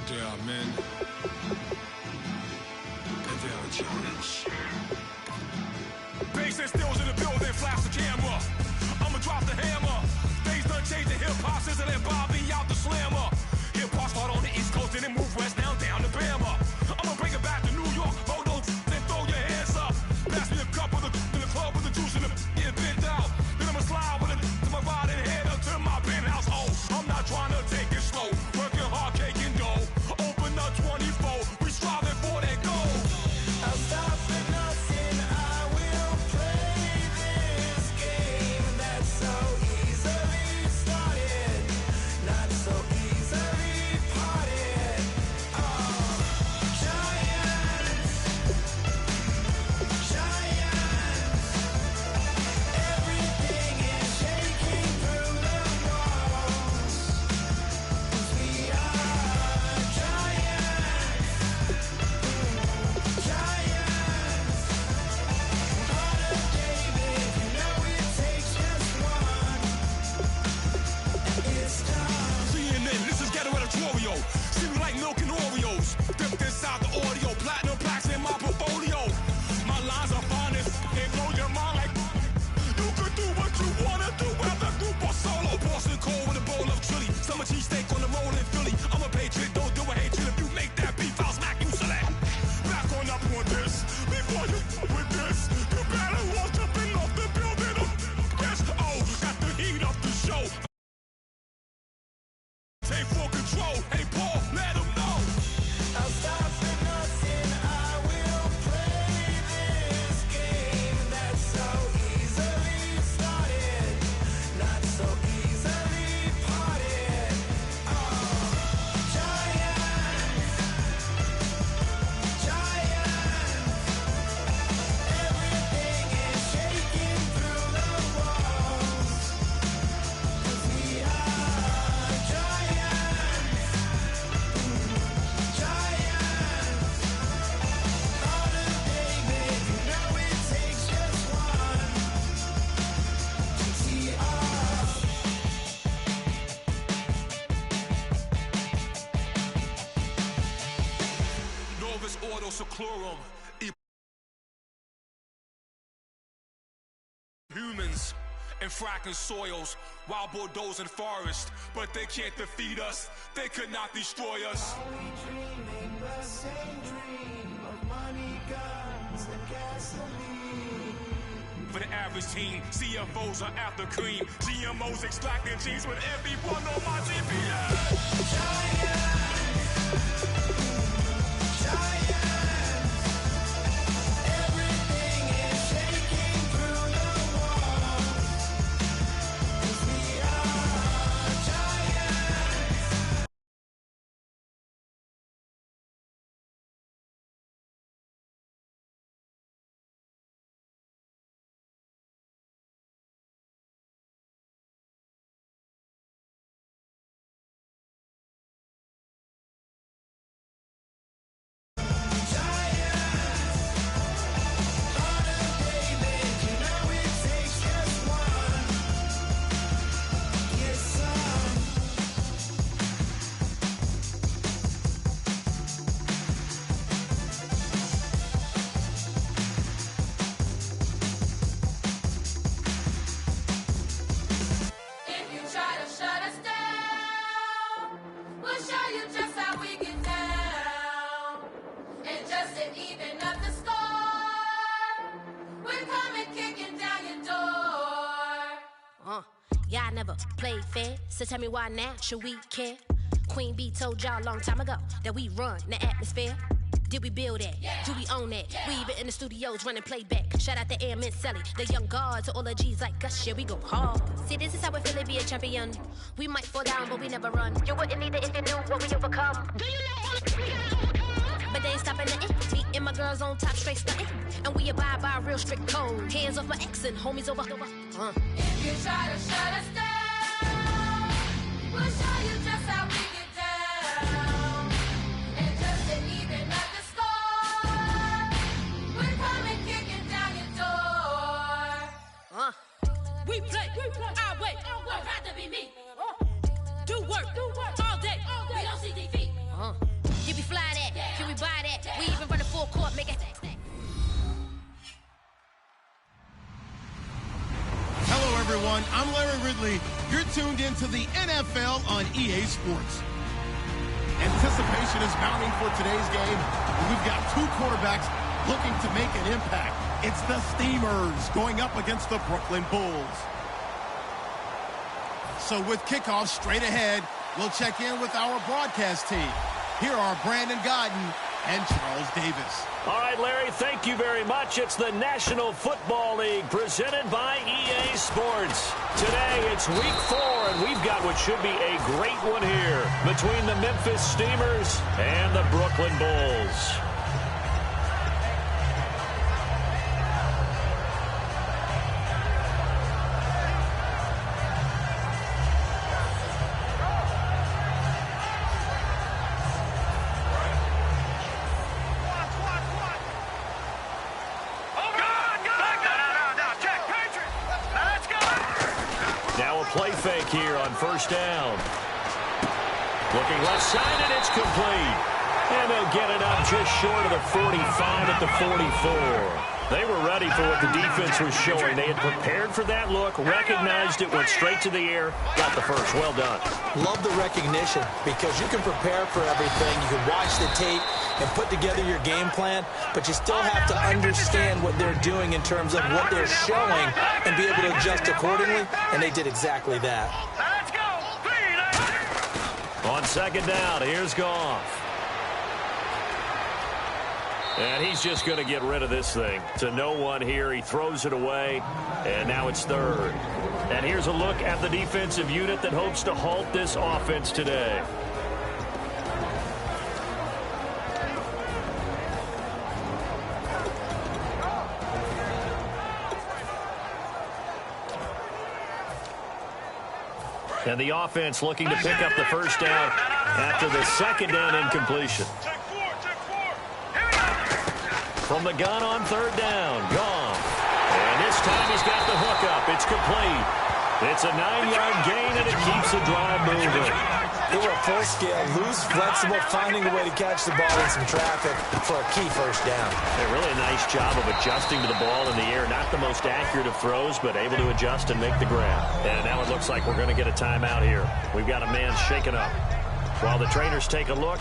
There are men, and there are giants. Bass and stills in the building, flash the camera. I'ma drop the hammer. Things done changed the hip-hop since I let Bobby out the slammer. Hip-hop start on the East Coast and it move west now down to Bama. I'ma bring it back to New York, hold those and throw your hands up. Pass me a cup of the in the club with the juice in the get bent out. Then I'ma slide with it to my ride and head up to my penthouse. Oh, I'm not trying to take it slow, working hard, cake and dough. Open up 24, we striving for that goal. I'll stop for nothing, I will play this game that's so easily started, not so easily parted. Oh, giants, giants, everything is shaking through the walls, 'cause we are giants, giants. Heart of David, you know it takes just one, and it's done. CNN, this is ghetto editorial. See me like milk and Oreos. Dipped inside the audio, platinum plaques in my portfolio. My lines are finest, they blow your mind like you could do what you wanna do, whether group or solo. Boston cold with a bowl of chili, summer cheesesteak on the roll in Philly. I'm a patriot, don't do a hate you. If you make that beef, I'll smack you silly. Back on up on this, before you with this, you better walk up and off the building. Yes, oh, got the heat of the show. Take full control. Hey, Paul, let him know. I'll stop for nothing, I will play this game that's so easily started, not so easily parted. Oh, giants, giants, everything is shaking through the walls, 'cause we are giants. seclorum. Humans and fracking soils while bulldozing forests, but they can't defeat us. They could not destroy us. Are we dreaming the same dream of money, guns, and gasoline? For the average team, CFOs are after cream. GMOs extracting genes with everyone on my GPS. Giants, everything is shaking through the walls. 'Cause we are giants. If you try to shut us down, we'll show you just how we get down. And just to even up the score, we're coming kicking down your door. Y'all never played fair, so tell me why now should we care? Queen B told y'all a long time ago that we run the atmosphere. Did we build that? Do we own that? We even in the studios running playback. Shout out to Airman Sally, the young guard to all the G's like us. Yeah, we go hard. See, this is how we feel to be a champion. We might fall down, but we never run. You wouldn't need it if you knew what we overcome. Do you know all we gotta overcome? But they ain't stopping nothing. Me and my girls on top straight stunting. And we abide by a real strict code. Hands off my ex and homies over. If you try to shut us down, we'll show you just how we get down. And just to even up the score, we're coming kicking down your door. We play our way. I'd rather be me. Do work all day. We don't see defeat. Can we fly that? Can we buy that? We even run a full court, make it. Hello, everyone. I'm Larry Ridley. You're tuned into the NFL on EA Sports. Anticipation is mounting for today's game. We've got two quarterbacks looking to make an impact. It's the Steamers going up against the Brooklyn Bulls. So with kickoff straight ahead, we'll check in with our broadcast team. Here are Brandon Godden and Charles Davis. All right, Larry, thank you very much. It's the National Football League presented by EA Sports. Today, it's Week 4, and we've got what should be a great one here between the Memphis Steamers and the Brooklyn Bulls. Play fake here on first down. Looking left side, and it's complete. And they'll get it up just short of the 45 at the 44. They were ready for what the defense was showing. They had prepared for that look, recognized it, went straight to the air, got the first. Well done. Love the recognition because you can prepare for everything. You can watch the tape and put together your game plan, but you still have to understand what they're doing in terms of what they're showing and be able to adjust accordingly, and they did exactly that. On second down, here's Goff. And he's just going to get rid of this thing to no one here. He throws it away, and now it's third. And here's a look at the defensive unit that hopes to halt this offense today. And the offense looking to pick up the first down after the second down incompletion. From the gun on third down, Goff. And this time he's got the hook up. It's complete. It's a 9-yard gain, and it keeps the drive moving. They were full-scale, loose, flexible, finding a way to catch the ball in some traffic for a key first down. A really nice job of adjusting to the ball in the air. Not the most accurate of throws, but able to adjust and make the grab. And now it looks like we're going to get a timeout here. We've got a man shaken up. While the trainers take a look,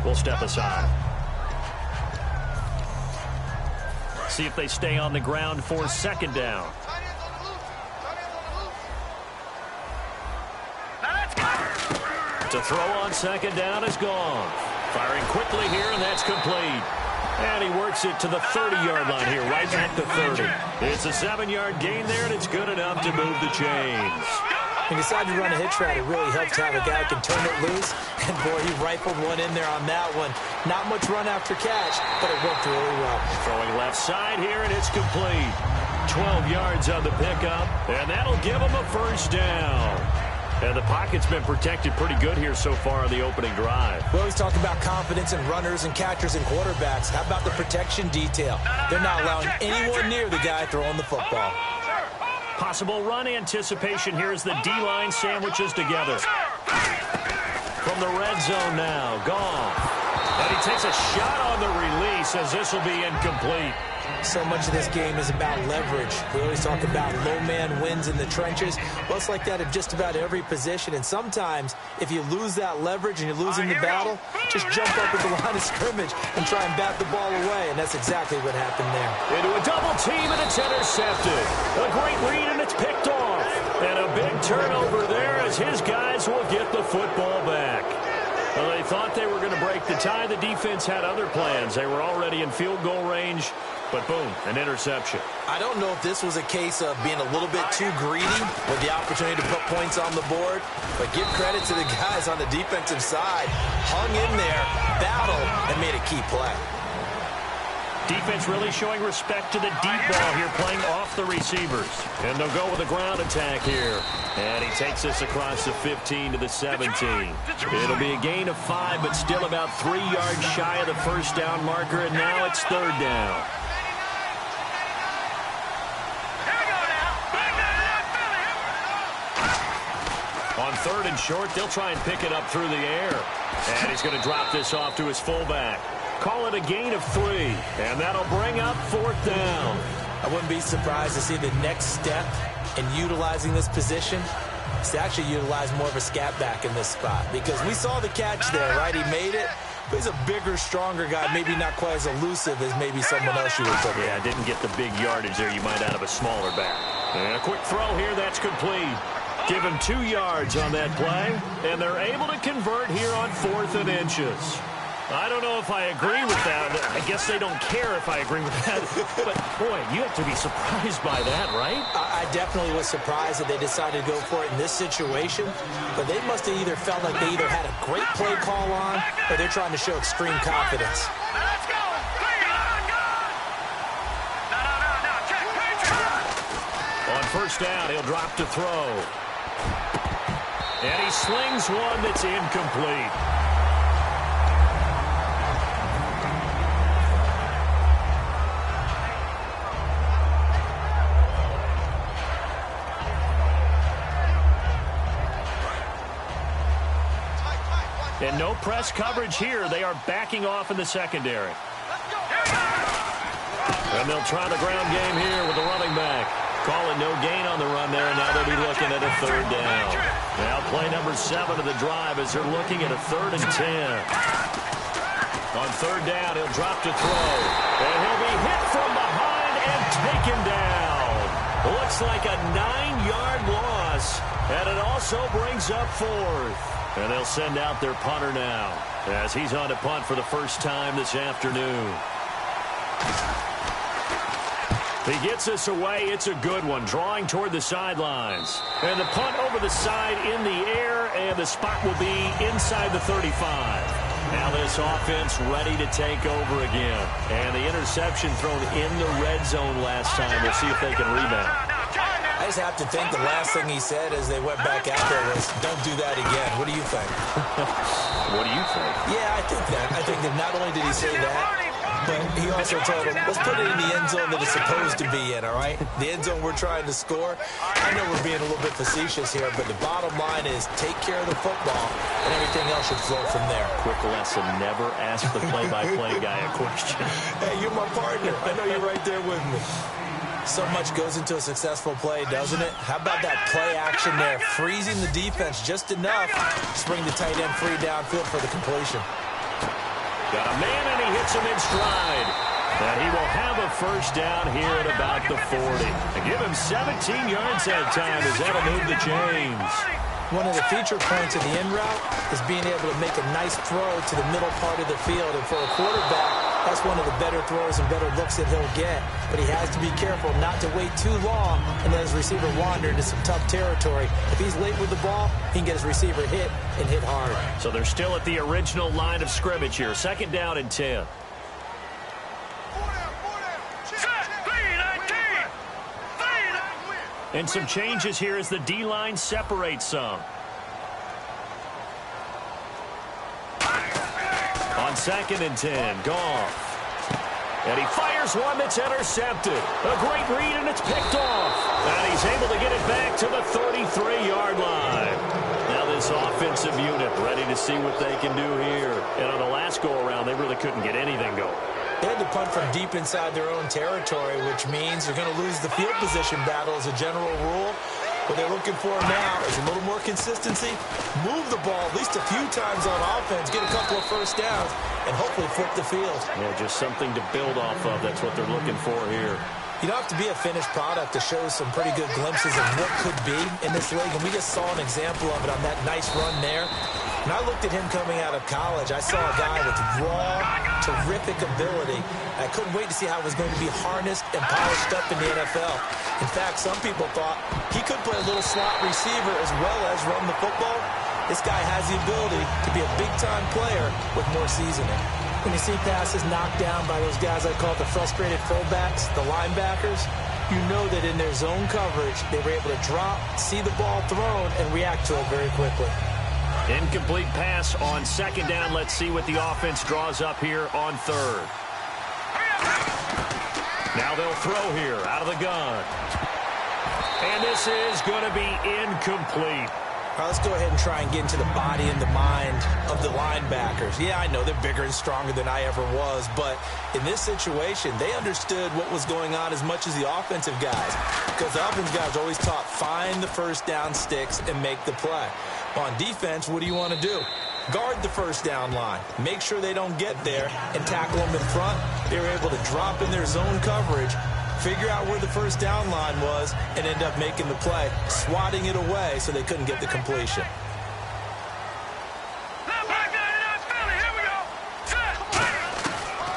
we'll step aside. See if they stay on the ground for second down. To throw on second down is gone. Firing quickly here, and that's complete. And he works it to the 30-yard line here, right at the 30. It's a 7-yard gain there, and it's good enough to move the chains. He decided to run a hitch route. It really helps to have a guy who can turn it loose. And, boy, he rifled one in there on that one. Not much run after catch, but it worked really well. Throwing left side here, and it's complete. 12 yards on the pickup, and that'll give him a first down. And the pocket's been protected pretty good here so far on the opening drive. We always talk about confidence in runners and catchers and quarterbacks. How about the protection detail? They're not allowing anyone near the guy throwing the football. Possible run anticipation here as the D-line sandwiches together. From the red zone now, Goff. And he takes a shot on the release as this will be incomplete. So much of this game is about leverage. We always talk about low man wins in the trenches. Well, it's like that in just about every position. And sometimes, if you lose that leverage and you're losing the battle, just jump up at the line of scrimmage and try and bat the ball away. And that's exactly what happened there. Into a double team, and it's intercepted. A great read, and it's picked off. And a big turnover there as his guys will get the football back. Well, they thought they were going to break the tie. The defense had other plans. They were already in field goal range. But boom, an interception. I don't know if this was a case of being a little bit too greedy with the opportunity to put points on the board, but give credit to the guys on the defensive side. Hung in there, battled, and made a key play. Defense really showing respect to the deep ball here, playing off the receivers. And they'll go with a ground attack here. And he takes us across the 15 to the 17. It'll be a gain of 5, but still about 3 yards shy of the first down marker, and now it's third down. On third and short, they'll try and pick it up through the air. And he's going to drop this off to his fullback. Call it a gain of 3, and that'll bring up fourth down. I wouldn't be surprised to see the next step in utilizing this position is to actually utilize more of a scat back in this spot. Because we saw the catch there, right? He made it. But he's a bigger, stronger guy, maybe not quite as elusive as maybe someone else you would put. Yeah, didn't get the big yardage there you might out of a smaller back. And a quick throw here, that's complete. Give him 2 yards on that play, and they're able to convert here on 4th and inches. I don't know if I agree with that. I guess they don't care if I agree with that. But, boy, you have to be surprised by that, right? I definitely was surprised that they decided to go for it in this situation. But they must have either felt like they either had a great play call on or they're trying to show extreme confidence. On first down, he'll drop to throw. And he slings one that's incomplete. And no press coverage here. They are backing off in the secondary. And they'll try the ground game here with the running back. Call it no gain on the run there, and now they'll be looking at a third down. Now play number 7 of the drive as they're looking at a 3rd and 10. On third down, he'll drop to throw. And he'll be hit from behind and taken down. Looks like a 9-yard loss, and it also brings up 4th. And they'll send out their punter now as he's on to punt for the first time this afternoon. He gets us away. It's a good one, drawing toward the sidelines. And the punt over the side in the air, and the spot will be inside the 35. Now this offense ready to take over again. And the interception thrown in the red zone last time. We'll see if they can rebound. I just have to think the last thing he said as they went back out there was, don't do that again. What do you think? What do you think? Yeah, I think that. I think that not only did he say that, But he also told him, let's put it in the end zone that it's supposed to be in, all right? The end zone we're trying to score. I know we're being a little bit facetious here, but the bottom line is take care of the football, and everything else should flow from there. Quick lesson, never ask the play-by-play guy a question. Hey, you're my partner. I know you're right there with me. So much goes into a successful play, doesn't it? How about that play action there? Freezing the defense just enough to bring the tight end free downfield for the completion. Got a man, and he hits him in stride. And he will have a first down here at about the 40. And give him 17 yards that time as that'll move the chains. One of the feature points of the in route is being able to make a nice throw to the middle part of the field. And for a quarterback, that's one of the better throws and better looks that he'll get. But he has to be careful not to wait too long and let his receiver wander into some tough territory. If he's late with the ball, he can get his receiver hit and hit hard. So they're still at the original line of scrimmage here. Second down and 10. And some changes here as the D-line separates some. On second and 10, Goff. And he fires one that's intercepted. A great read, and it's picked off. And he's able to get it back to the 33-yard line. Now this offensive unit ready to see what they can do here. And on the last go-around, they really couldn't get anything going. They had to punt from deep inside their own territory, which means they're going to lose the field position battle as a general rule. What they're looking for now is a little more consistency, move the ball at least a few times on offense, get a couple of first downs, and hopefully flip the field. Yeah, just something to build off of. That's what they're looking for here. You don't have to be a finished product to show some pretty good glimpses of what could be in this league, and we just saw an example of it on that nice run there. When I looked at him coming out of college, I saw a guy with raw, terrific ability. I couldn't wait to see how it was going to be harnessed and polished up in the NFL. In fact, some people thought he could play a little slot receiver as well as run the football. This guy has the ability to be a big-time player with more seasoning. When you see passes knocked down by those guys I call the frustrated fullbacks, the linebackers, you know that in their zone coverage, they were able to drop, see the ball thrown, and react to it very quickly. Incomplete pass on second down. Let's see what the offense draws up here on third. Now they'll throw here out of the gun. And this is going to be incomplete. All right, let's go ahead and try and get into the body and the mind of the linebackers. Yeah, I know they're bigger and stronger than I ever was, but in this situation, they understood what was going on as much as the offensive guys, because the offensive guys are always taught, find the first down sticks and make the play. On defense, what do you want to do? Guard the first down line. Make sure they don't get there and tackle them in front. They were able to drop in their zone coverage, figure out where the first down line was, and end up making the play, swatting it away so they couldn't get the completion.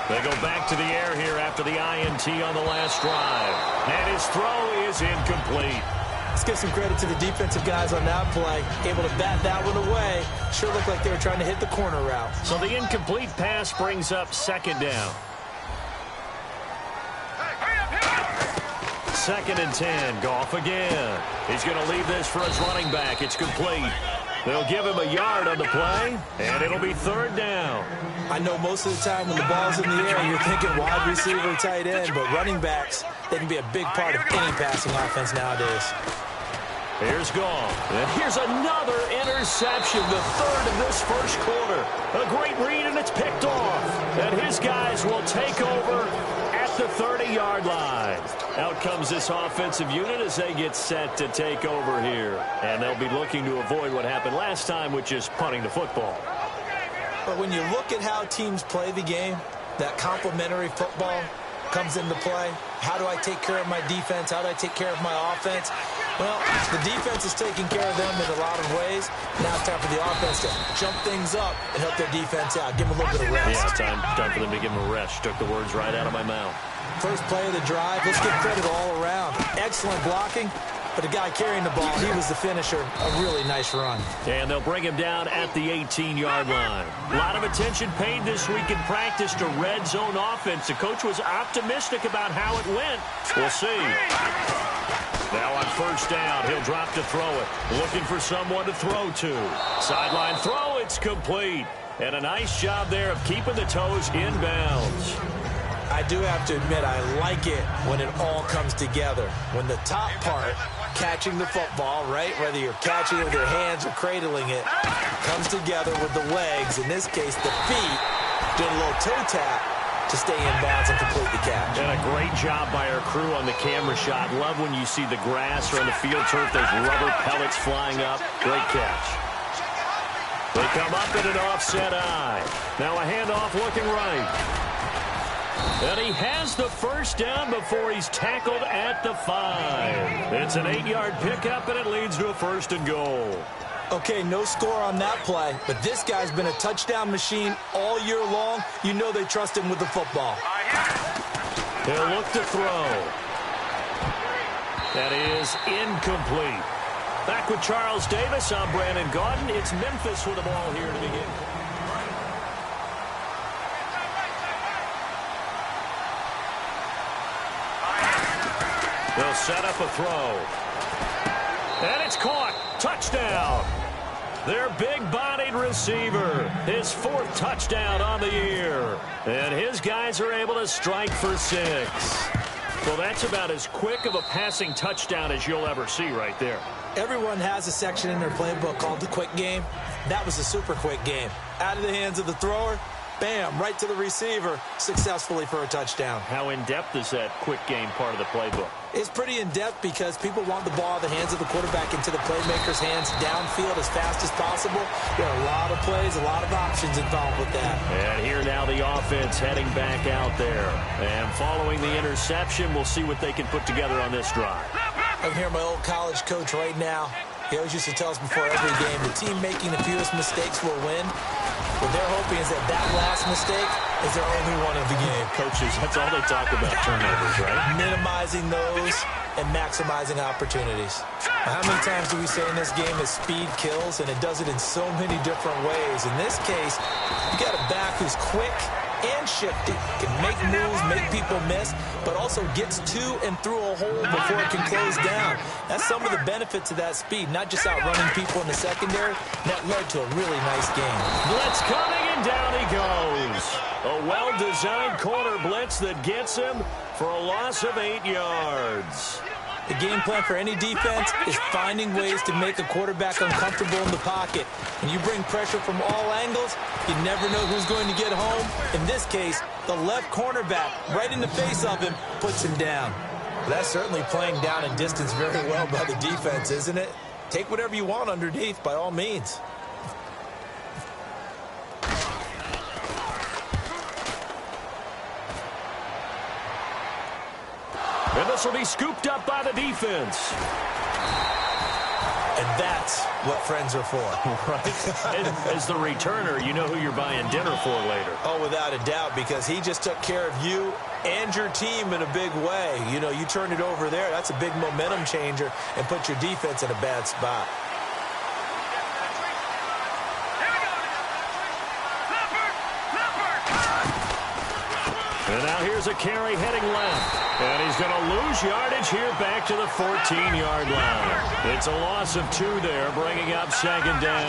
They go back to the air here after the INT on the last drive. And his throw is incomplete. Let's give some credit to the defensive guys on that play. Able to bat that one away. Sure looked like they were trying to hit the corner route. So the incomplete pass brings up second down. Second and 10. Goff again. He's going to leave this for his running back. It's complete. They'll give him a yard on the play, and it'll be third down. I know most of the time when the ball's in the air, you're thinking wide receiver, tight end, but running backs, they can be a big part of any passing offense nowadays. Here's Goff. And here's another interception, the third in this first quarter. A great read, and it's picked off. And his guys will take over at the 30-yard line. Out comes this offensive unit as they get set to take over here. And they'll be looking to avoid what happened last time, which is punting the football. But when you look at how teams play the game, that complementary football comes into play. How do I take care of my defense? How do I take care of my offense? Well, the defense is taking care of them in a lot of ways. Now it's time for the offense to jump things up and help their defense out. Give them a little bit of rest. Yeah, time for them to give them a rest. Took the words right out of my mouth. First play of the drive. Let's give credit all around. Excellent blocking. But the guy carrying the ball, he was the finisher. A really nice run. And they'll bring him down at the 18-yard line. A lot of attention paid this week in practice to red zone offense. The coach was optimistic about how it went. We'll see. Now on first down, he'll drop to throw it. Looking for someone to throw to. Sideline throw, it's complete. And a nice job there of keeping the toes in bounds. I do have to admit, I like it when it all comes together. When the top part, catching the football, right, whether you're catching it with your hands or cradling it, comes together with the legs, in this case the feet, doing a little toe tap to stay in bounds and complete the catch. And a great job by our crew on the camera shot. Love when you see the grass or on the field turf, those rubber pellets flying up. Great catch. They come up in an offset eye. Now a handoff looking right. And he has the first down before he's tackled at the 5. It's an 8-yard pickup, and it leads to a 1st and goal. Okay, no score on that play, but this guy's been a touchdown machine all year long. You know they trust him with the football. He'll look to throw. That is incomplete. Back with Charles Davis, I'm Brandon Gaudin. It's Memphis with the ball here to begin. They'll set up a throw. And it's caught. Touchdown. Their big-bodied receiver. His 4th touchdown on the year. And his guys are able to strike for 6. Well, that's about as quick of a passing touchdown as you'll ever see right there. Everyone has a section in their playbook called the quick game. That was a super quick game. Out of the hands of the thrower, bam, right to the receiver, successfully for a touchdown. How in-depth is that quick game part of the playbook? It's pretty in-depth because people want the ball out of the hands of the quarterback into the playmaker's hands downfield as fast as possible. There are a lot of plays, a lot of options involved with that. And here now the offense heading back out there. And following the interception, we'll see what they can put together on this drive. I'm here, my old college coach right now. He always used to tell us before every game, the team making the fewest mistakes will win. What they're hoping is that that last mistake is their only one of the game. Coaches, that's all they talk about, turnovers, right? Minimizing those and maximizing opportunities. Now, how many times do we say in this game that speed kills, and it does it in so many different ways? In this case, you got a back who's quick and shifty, can make moves, make people miss, but also gets to and through a hole before it can close down. That's some of the benefits of that speed, not just outrunning people in the secondary. That led to a really nice game. Blitz coming, and down he goes. A well-designed corner blitz that gets him for a loss of 8 yards. The game plan for any defense is finding ways to make a quarterback uncomfortable in the pocket. When you bring pressure from all angles, you never know who's going to get home. In this case, the left cornerback, right in the face of him, puts him down. That's certainly playing down and distance very well by the defense, isn't it? Take whatever you want underneath, by all means. And this will be scooped up by the defense. And that's what friends are for. Right. And as the returner, you know who you're buying dinner for later. Oh, without a doubt, because he just took care of you and your team in a big way. You know, you turned it over there. That's a big momentum changer and put your defense in a bad spot. And now here's a carry heading left. And he's going to lose yardage here back to the 14-yard line. It's a loss of 2 there, bringing up 2nd down.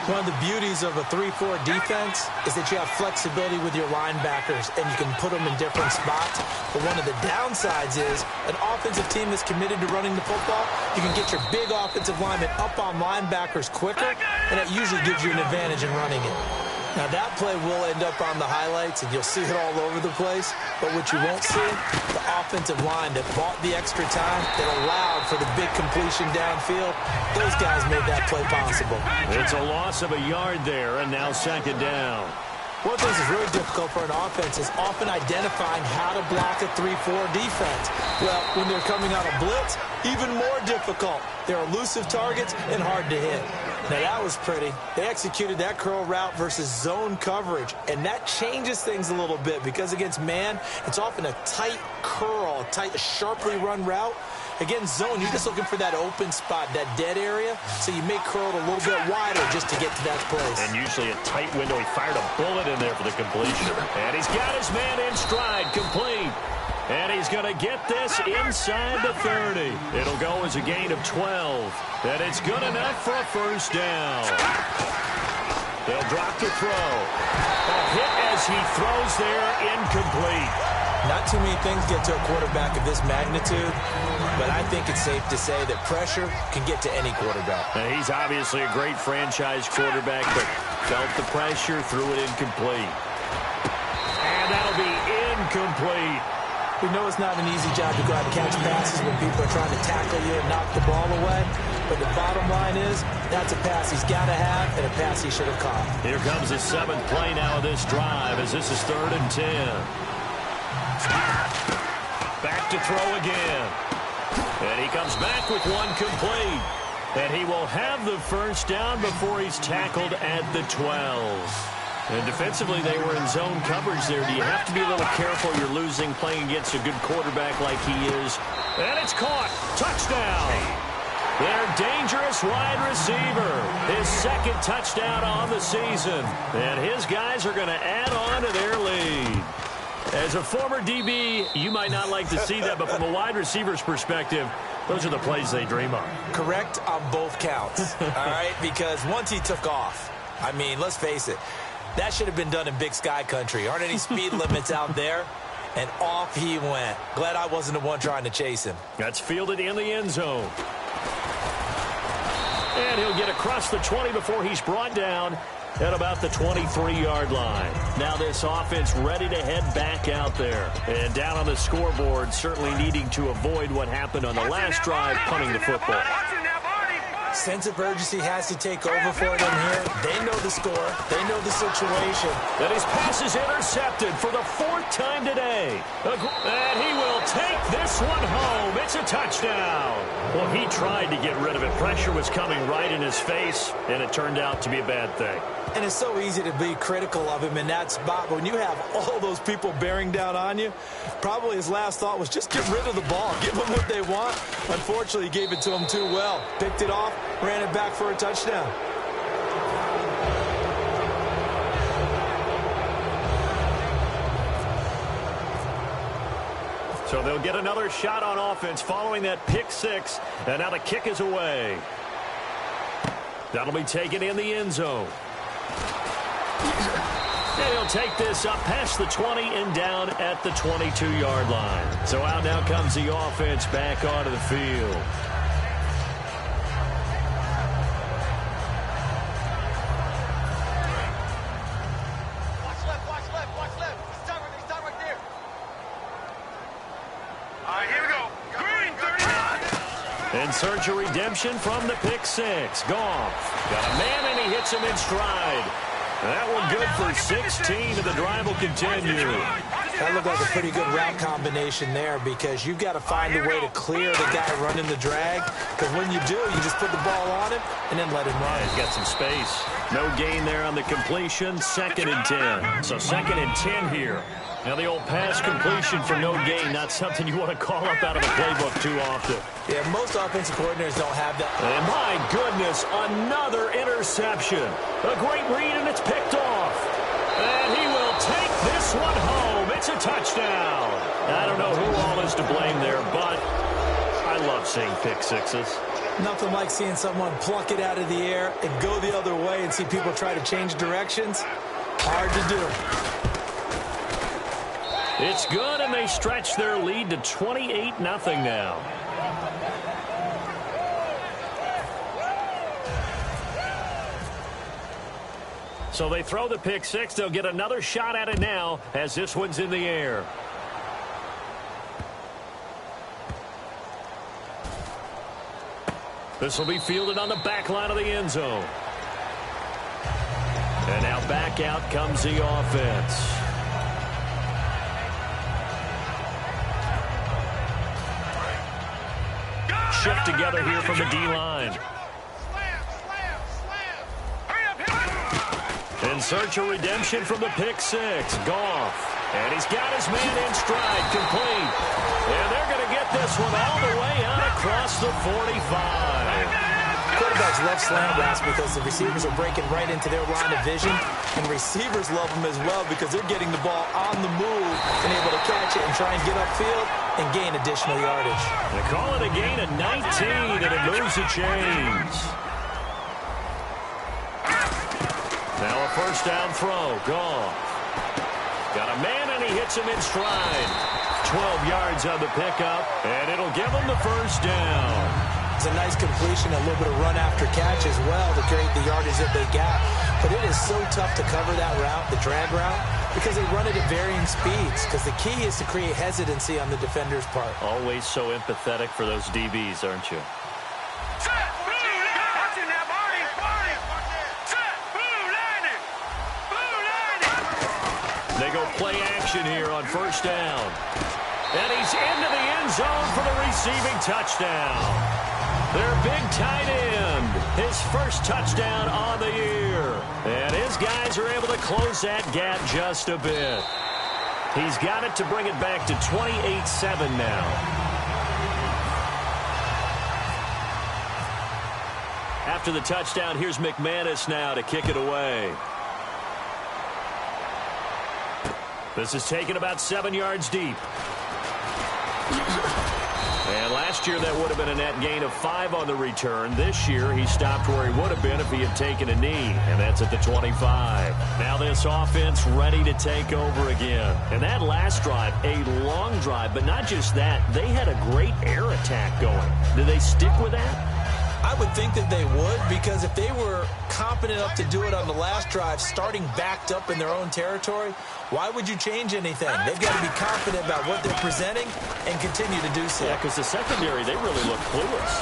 One of the beauties of a 3-4 defense is that you have flexibility with your linebackers, and you can put them in different spots. But one of the downsides is an offensive team that's committed to running the football, you can get your big offensive linemen up on linebackers quicker, and that usually gives you an advantage in running it. Now, that play will end up on the highlights, and you'll see it all over the place. But what you won't see, the offensive line that bought the extra time, that allowed for the big completion downfield, those guys made that play possible. It's a loss of a yard there, and now 2nd down. One of the things that's really difficult for an offense is often identifying how to block a 3-4 defense. Well, when they're coming out of blitz, even more difficult. They're elusive targets and hard to hit. Now, that was pretty. They executed that curl route versus zone coverage, and that changes things a little bit because against man, it's often a tight curl, a sharply run route. Against zone, you're just looking for that open spot, that dead area, so you may curl it a little bit wider just to get to that place. And usually a tight window. He fired a bullet in there for the completion. And he's got his man in stride, complete. And he's going to get this inside the 30. It'll go as a gain of 12. And it's good enough for a 1st down. They'll drop to throw. A hit as he throws there, incomplete. Not too many things get to a quarterback of this magnitude, but I think it's safe to say that pressure can get to any quarterback. Now, he's obviously a great franchise quarterback, but felt the pressure, threw it incomplete. And that'll be incomplete. We know it's not an easy job to go out and catch passes when people are trying to tackle you and knock the ball away. But the bottom line is, that's a pass he's got to have and a pass he should have caught. Here comes the 7th play now of this drive as this is 3rd and 10. Back to throw again. And he comes back with one complete. And he will have the first down before he's tackled at the 12. And defensively, they were in zone coverage there. Do you have to be a little careful? You're losing playing against a good quarterback like he is. And it's caught. Touchdown. Their dangerous wide receiver. His 2nd touchdown on the season. And his guys are going to add on to their lead. As a former DB, you might not like to see that, but from a wide receiver's perspective, those are the plays they dream of. Correct on both counts, all right? Because once he took off, I mean, let's face it, that should have been done in Big Sky country. Aren't any speed limits out there? And off he went. Glad I wasn't the one trying to chase him. That's fielded in the end zone. And he'll get across the 20 before he's brought down at about the 23-yard line. Now this offense ready to head back out there. And down on the scoreboard, certainly needing to avoid what happened on the last drive, punting the football. Sense of urgency has to take over for them here. They know the score. They know the situation. And his pass is intercepted for the 4th time today. And he will take this one home. It's a touchdown. Well, he tried to get rid of it. Pressure was coming right in his face, and it turned out to be a bad thing. And it's so easy to be critical of him in that spot. But when you have all those people bearing down on you, probably his last thought was just get rid of the ball. Give them what they want. Unfortunately, he gave it to them too well. Picked it off, ran it back for a touchdown. So they'll get another shot on offense following that pick 6. And now the kick is away. That'll be taken in the end zone. And he'll take this up past the 20 and down at the 22-yard line. So out now comes the offense back onto the field. Watch left, watch left, watch left. He's done right there. All right, here we go. Green, 30. In search of redemption from the pick 6. Goff got a man and he hits him in stride. That one good for 16, and the drive will continue. That looked like a pretty good route combination there because you've got to find a way to clear the guy running the drag. Because when you do, you just put the ball on him and then let him run. He's got some space. No gain there on the completion. 2nd and 10. So 2nd and 10 here. Now the old pass completion for no gain, not something you want to call up out of the playbook too often. Yeah, most offensive coordinators don't have that. And my goodness, another interception. A great read, and it's picked off. And he will take this one home. It's a touchdown. I don't know who all is to blame there, but I love seeing pick 6s. Nothing like seeing someone pluck it out of the air and go the other way and see people try to change directions. Hard to do. It's good, and they stretch their lead to 28-0 now. So they throw the pick 6. They'll get another shot at it now as this one's in the air. This will be fielded on the back line of the end zone. And now back out comes the offense. Shift together here from the D-line. In search of redemption from the pick 6. Goff. And he's got his man in stride. Complete. And they're going to get this one all the way out across the 45. Quarterbacks love slant routes because the receivers are breaking right into their line of vision. And receivers love them as well because they're getting the ball on the move and able to catch it and try and get upfield and gain additional yardage. They call it a gain of 19, and it moves the chains. Now a first down throw. Goff. Got a man, and he hits him in stride. 12 yards on the pickup, and it'll give him the first down. It's a nice completion, a little bit of run after catch as well to create the yardage that they got. But it is so tough to cover that route, the drag route, because they run it at varying speeds. Because the key is to create hesitancy on the defender's part. Always so empathetic for those DBs, aren't you? They go play action here on first down. And he's into the end zone for the receiving touchdown. Their big tight end, his first touchdown on the year. And his guys are able to close that gap just a bit. He's got it to bring it back to 28-7 now. After the touchdown, here's McManus now to kick it away. This is taken about 7 yards deep. And last year, that would have been a net gain of 5 on the return. This year, he stopped where he would have been if he had taken a knee, and that's at the 25. Now this offense ready to take over again. And that last drive, a long drive, but not just that. They had a great air attack going. Do they stick with that? I would think that they would, because if they were competent enough to do it on the last drive, starting backed up in their own territory, why would you change anything? They've got to be confident about what they're presenting and continue to do so. Yeah, because the secondary, they really look clueless.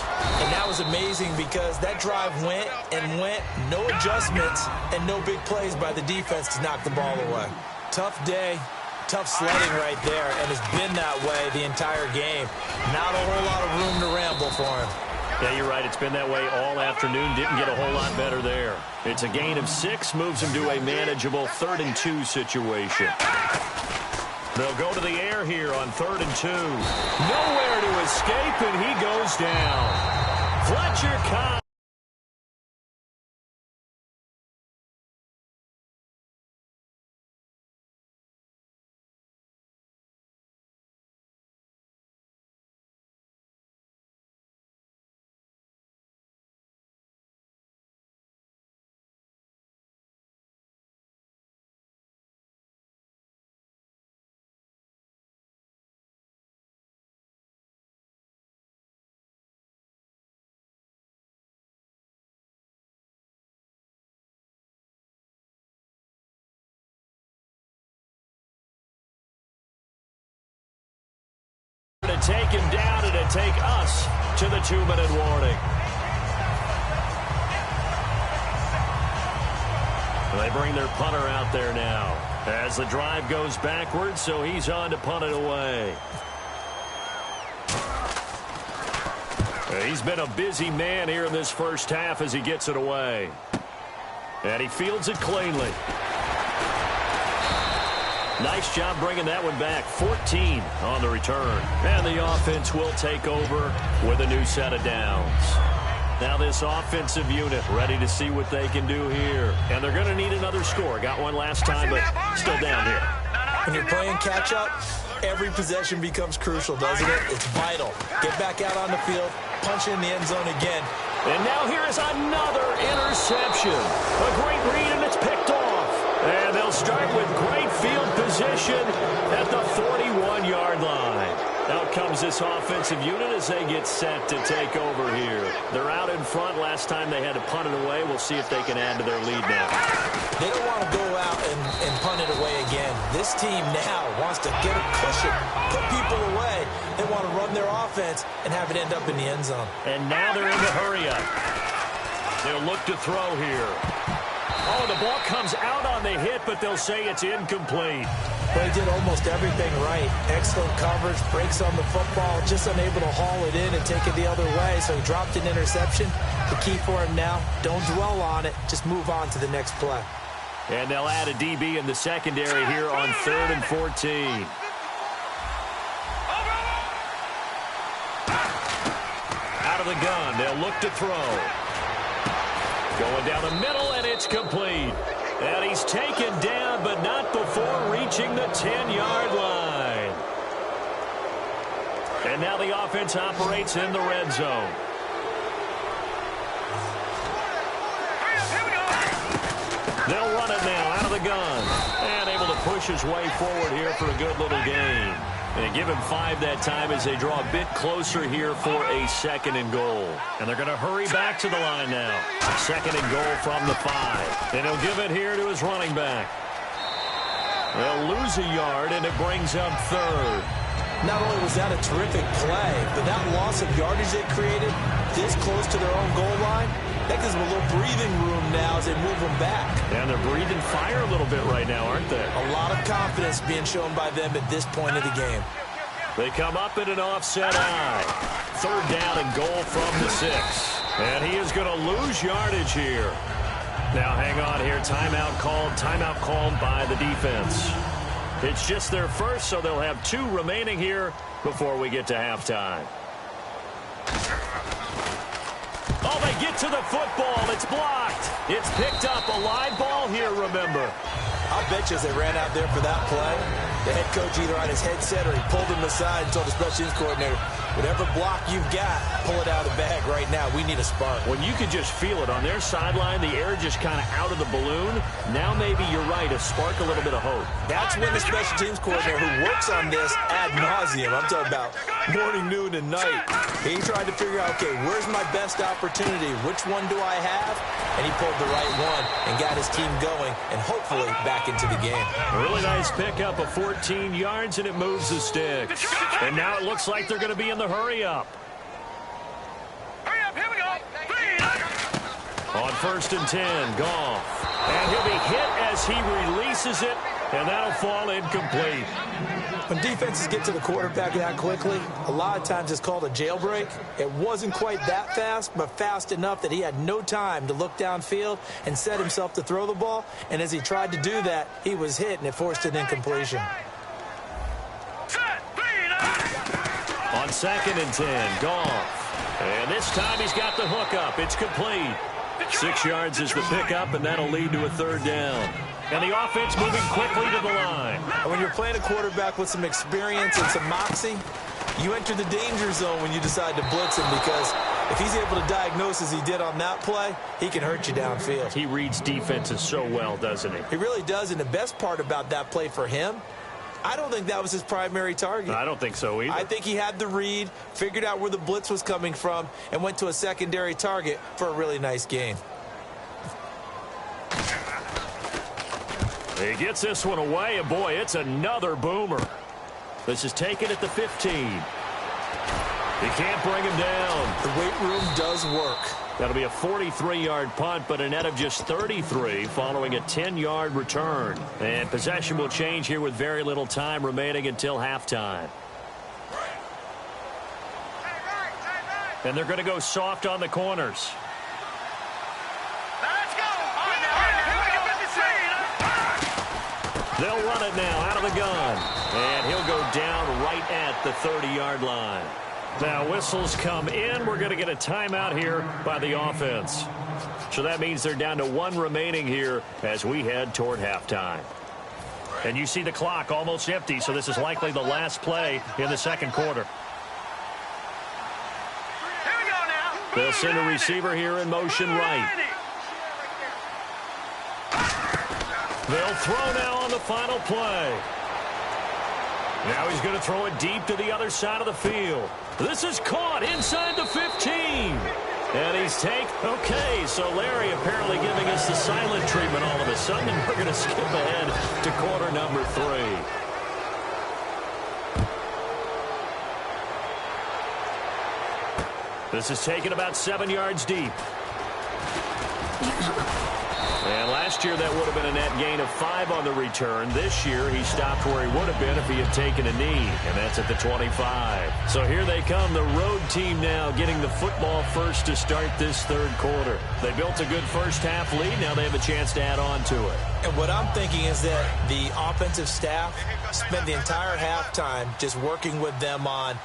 And that was amazing because that drive went and went, no adjustments, and no big plays by the defense to knock the ball away. Tough day. Tough sledding right there, and it's been that way the entire game. Not a whole lot of room to ramble for him. Yeah, you're right. It's been that way all afternoon. Didn't get a whole lot better there. It's a gain of 6, moves him to a manageable 3rd and 2 situation. They'll go to the air here on 3rd and 2. Nowhere to escape, and he goes down. Fletcher Cox. To take him down and to take us to the 2-minute warning. They bring their punter out there now as the drive goes backwards, so he's on to punt it away. He's been a busy man here in this first half as he gets it away. And he fields it cleanly. Nice job bringing that one back. 14 on the return. And the offense will take over with a new set of downs. Now this offensive unit ready to see what they can do here. And they're going to need another score. Got one last time, but still down here. When you're playing catch-up, every possession becomes crucial, doesn't it? It's vital. Get back out on the field, punch in the end zone again. And now here is another interception. A great read, and it's picked off. And they'll start with great field position at the 41-yard line. Out comes this offensive unit as they get set to take over here. They're out in front. Last time they had to punt it away. We'll see if they can add to their lead now. They don't want to go out and punt it away again. This team now wants to get a cushion, put people away. They want to run their offense and have it end up in the end zone. And now they're in the hurry-up. They'll look to throw here. Oh, the ball comes out on the hit, but they'll say it's incomplete. Well, he did almost everything right. Excellent coverage, breaks on the football, just unable to haul it in and take it the other way, so he dropped an interception. The key for him now, don't dwell on it, just move on to the next play. And they'll add a DB in the secondary here on 3rd and 14. Out of the gun, they'll look to throw. Going down the middle, and it's complete. And he's taken down, but not before reaching the 10-yard line. And now the offense operates in the red zone. They'll the gun. And able to push his way forward here for a good little gain. And give him 5 that time as they draw a bit closer here for a 2nd and goal. And they're going to hurry back to the line now. 2nd and goal from the 5. And he'll give it here to his running back. They'll lose a yard, and it brings up 3rd. Not only was that a terrific play, but that loss of yardage they created this close to their own goal line, that gives them a little breathing room now as they move them back. And they're breathing fire a little bit right now, aren't they? A lot of confidence being shown by them at this point of the game. They come up in an offset eye. 3rd down and goal from the 6. And he is going to lose yardage here. Now hang on here. Timeout called by the defense. It's just their first, so they'll have 2 remaining here before we get to halftime. Oh, they get to the football. It's blocked. It's picked up. A live ball here, remember. I'll bet you as they ran out there for that play, the head coach either on his headset or he pulled him aside and told the special teams coordinator, whatever block you've got, pull it out of the bag right now. We need a spark. When you could just feel it on their sideline, the air just kind of out of the balloon. Now maybe you're right, a spark, a little bit of hope. That's when the special teams coordinator who works on this ad nauseum, I'm talking about morning, noon, and night, he tried to figure out, okay, where's my best opportunity? Which one do I have? And he pulled the right one and got his team going and hopefully back into the game. A really nice pickup of 14 yards, and it moves the sticks. And now it looks like they're going to be in the hurry-up. Hurry up, here we go. On 1st and 10, Goff. And he'll be hit as he releases it, and that'll fall incomplete. When defenses get to the quarterback that quickly, a lot of times it's called a jailbreak. It wasn't quite that fast, but fast enough that he had no time to look downfield and set himself to throw the ball. And as he tried to do that, he was hit, and it forced an incompletion. On 2nd and 10, Goff. And this time he's got the hook up. It's complete. 6 yards is the pickup, and that'll lead to a 3rd down. And the offense moving quickly to the line. And when you're playing a quarterback with some experience and some moxie, you enter the danger zone when you decide to blitz him, because if he's able to diagnose as he did on that play, he can hurt you downfield. He reads defenses so well, doesn't he? He really does, and the best part about that play for him, I don't think that was his primary target. I don't think so either. I think he had the read, figured out where the blitz was coming from, and went to a secondary target for a really nice gain. He gets this one away, and boy, it's another boomer. This is taken at the 15. He can't bring him down. The weight room does work. That'll be a 43-yard punt, but a net of just 33 following a 10-yard return. And possession will change here with very little time remaining until halftime. And they're going to go soft on the corners. They'll run it now out of the gun. And he'll go down right at the 30-yard line. Now whistles come in. We're going to get a timeout here by the offense. So that means they're down to 1 remaining here as we head toward halftime. And you see the clock almost empty, so this is likely the last play in the 2nd quarter. They'll send a receiver here in motion right. They'll throw now on the final play. Now he's going to throw it deep to the other side of the field. This is caught inside the 15. And he's okay, so Larry apparently giving us the silent treatment all of a sudden. And we're going to skip ahead to quarter number 3. This is taken about 7 yards deep. And last year that would have been a net gain of 5 on the return. This year he stopped where he would have been if he had taken a knee, and that's at the 25. So here they come, the road team now getting the football first to start this 3rd quarter. They built a good first half lead. Now they have a chance to add on to it. And what I'm thinking is that the offensive staff spent the entire halftime just working with them on,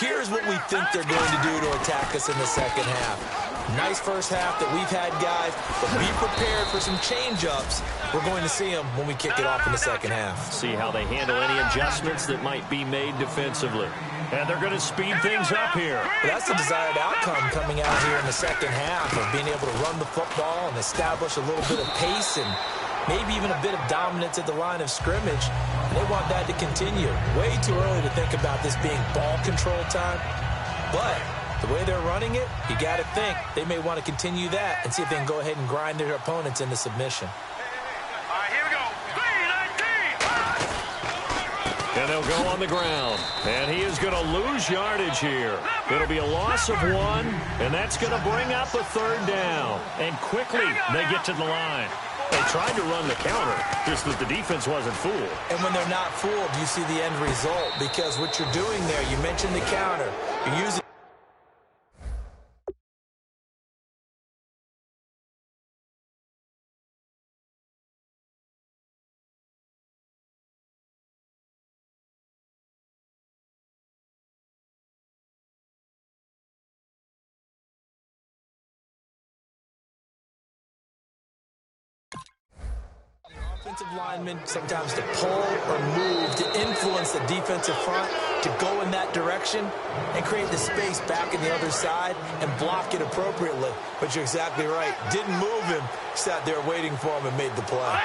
here's what we think they're going to do to attack us in the second half. Nice first half that we've had, guys, but be prepared for some change-ups. We're going to see them when we kick it off in the second half. See how they handle any adjustments that might be made defensively. And they're going to speed things up here. Well, that's the desired outcome coming out here in the second half, of being able to run the football and establish a little bit of pace and maybe even a bit of dominance at the line of scrimmage. And they want that to continue. Way too early to think about this being ball control time. But the way they're running it, you got to think they may want to continue that and see if they can go ahead and grind their opponents into submission. All right, here we go. 3-19. And they'll go on the ground. And he is going to lose yardage here. It'll be a loss of 1, and that's going to bring up a 3rd down. And quickly they get to the line. They tried to run the counter, just that the defense wasn't fooled. And when they're not fooled, you see the end result. Because what you're doing there, you mentioned the counter. You're using offensive linemen sometimes to pull or move, to influence the defensive front, to go in that direction and create the space back in the other side and block it appropriately. But you're exactly right. Didn't move him, sat there waiting for him and made the play.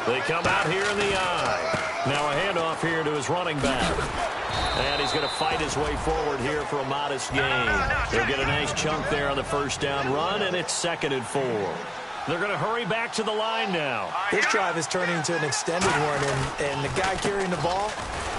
They come out here in the eye. Now a handoff here to his running back. And he's going to fight his way forward here for a modest gain. He'll get a nice chunk there on the 1st down run, and it's 2nd and 4. They're going to hurry back to the line now. This drive is turning into an extended one, and the guy carrying the ball,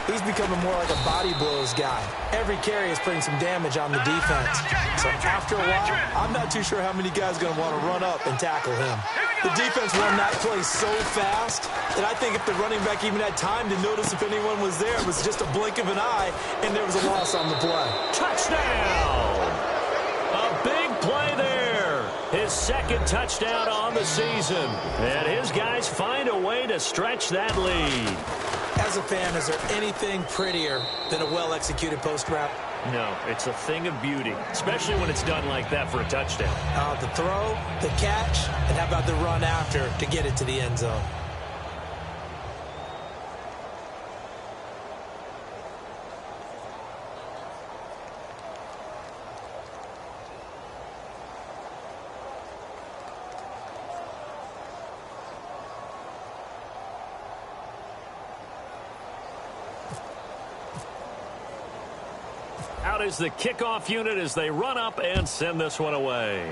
he's becoming more like a body blows guy. Every carry is putting some damage on the defense. So after a while, I'm not too sure how many guys are going to want to run up and tackle him. The defense run that play so fast that I think if the running back even had time to notice if anyone was there, it was just a blink of an eye, and there was a loss on the play. Touchdown! A big play there. His 2nd touchdown on the season. And his guys find a way to stretch that lead. As a fan, is there anything prettier than a well-executed post route? No, it's a thing of beauty, especially when it's done like that for a touchdown. The throw, the catch, and how about the run after to get it to the end zone? Out is the kickoff unit as they run up and send this one away.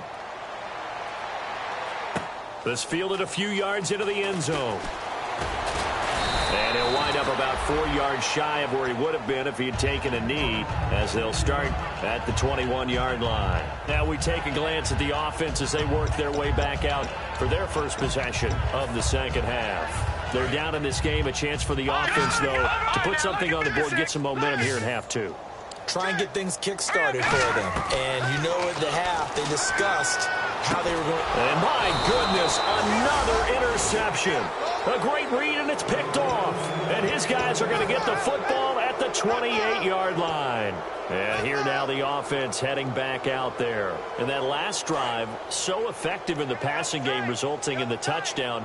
This fielded a few yards into the end zone. And he'll wind up about 4 yards shy of where he would have been if he had taken a knee, as they'll start at the 21-yard line. Now we take a glance at the offense as they work their way back out for their first possession of the 2nd half. They're down in this game. A chance for the offense, though, to put something on the board, get some momentum here in half 2. Try and get things kick-started for them. And you know at the half they discussed how they were going. And my goodness, another interception. A great read, and it's picked off. And his guys are going to get the football at the 28-yard line. And here now the offense heading back out there. And that last drive, so effective in the passing game, resulting in the touchdown.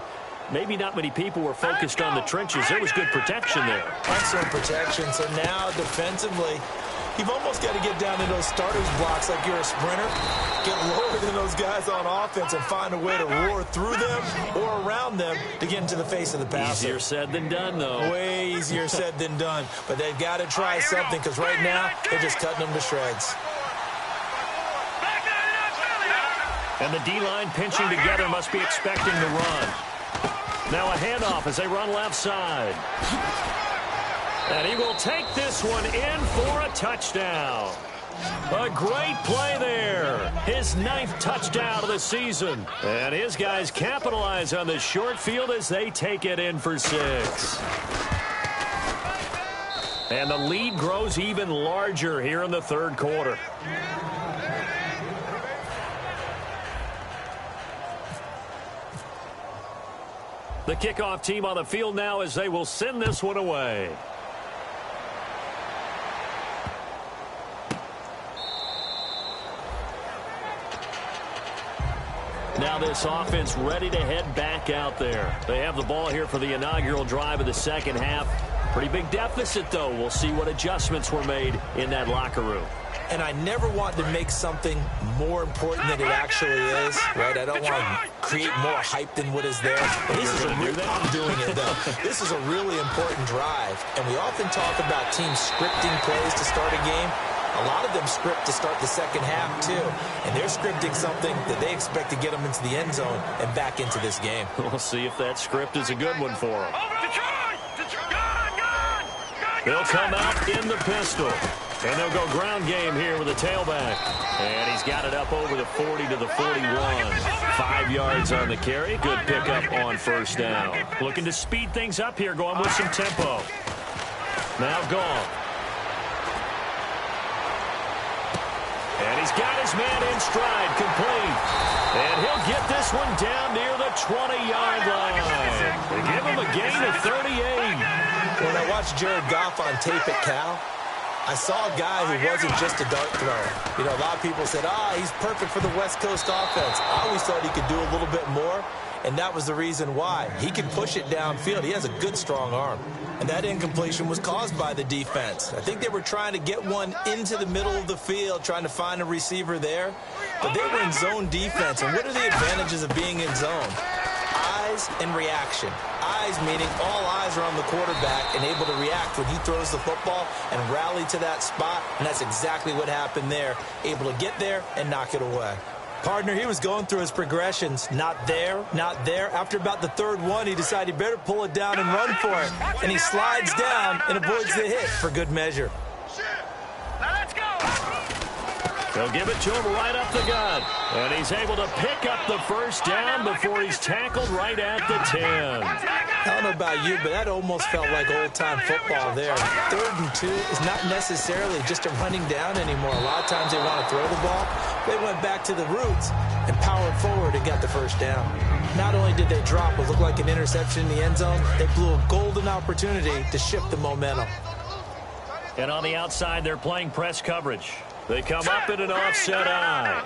Maybe not many people were focused on the trenches. There was good protection there. Excellent protection. So now defensively, you've almost got to get down in those starters blocks like you're a sprinter. Get lower than those guys on offense and find a way to roar through them or around them to get into the face of the passer. Easier said than done, though. Way easier said than done. But they've got to try something because right now they're just cutting them to shreds. And the D-line pinching together must be expecting the run. Now a handoff as they run left side. And he will take this one in for a touchdown. A great play there. His 9th touchdown of the season. And his guys capitalize on the short field as they take it in for 6. And the lead grows even larger here in the 3rd quarter. The kickoff team on the field now as they will send this one away. Now this offense ready to head back out there. They have the ball here for the inaugural drive of the 2nd half. Pretty big deficit, though. We'll see what adjustments were made in that locker room. And I never want to make something more important than it actually is, right? I don't want to create more hype than what is there. But this is I'm doing it, though. This is a really important drive. And we often talk about teams scripting plays to start a game. A lot of them script to start the second half, too. And they're scripting something that they expect to get them into the end zone and back into this game. We'll see if that script is a good one for them. They'll come out in the pistol. And they'll go ground game here with a tailback. And he's got it up over the 40 to the 41. 5 yards on the carry. Good pickup on first down. Looking to speed things up here, going with some tempo. Now gone. And he's got his man in stride, complete. And he'll get this one down near the 20-yard line. They give him a gain of 38. When I watched Jared Goff on tape at Cal, I saw a guy who wasn't just a dart thrower. You know, a lot of people said, he's perfect for the West Coast offense. I always thought he could do a little bit more, and that was the reason why. He can push it downfield. He has a good, strong arm. And that incompletion was caused by the defense. I think they were trying to get one into the middle of the field, trying to find a receiver there. But they were in zone defense. And what are the advantages of being in zone? Eyes and reaction. Eyes meaning all eyes are on the quarterback and able to react when he throws the football and rally to that spot. And that's exactly what happened there. Able to get there and knock it away. Partner, he was going through his progressions. Not there, not there. After about the third one, he decided he better pull it down and run for it. And he slides down and avoids the hit for good measure. Now let's go. They'll give it to him right up the gut. And he's able to pick up the first down before he's tackled right at the 10. I don't know about you, but that almost felt like old-time football there. 3rd and 2 is not necessarily just a running down anymore. A lot of times they want to throw the ball. They went back to the roots and powered forward and got the first down. Not only did they drop what looked like an interception in the end zone, they blew a golden opportunity to shift the momentum. And on the outside, they're playing press coverage. They come up in an offset eye.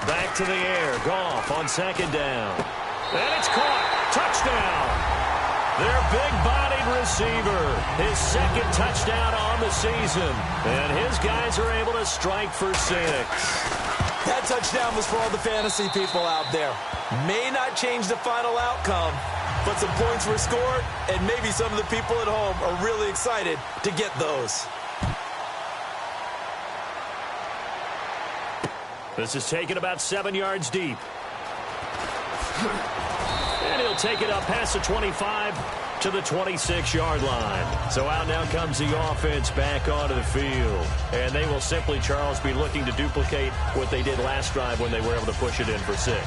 Back to the air. Goff on second down. And it's caught. Touchdown. Their big-bodied receiver. His second touchdown on the season. And his guys are able to strike for 6. That touchdown was for all the fantasy people out there. May not change the final outcome, but some points were scored, and maybe some of the people at home are really excited to get those. This is taken about 7 yards deep. And he'll take it up past the 25 to the 26-yard line. So out now comes the offense back onto the field. And they will simply, Charles, be looking to duplicate what they did last drive when they were able to push it in for 6.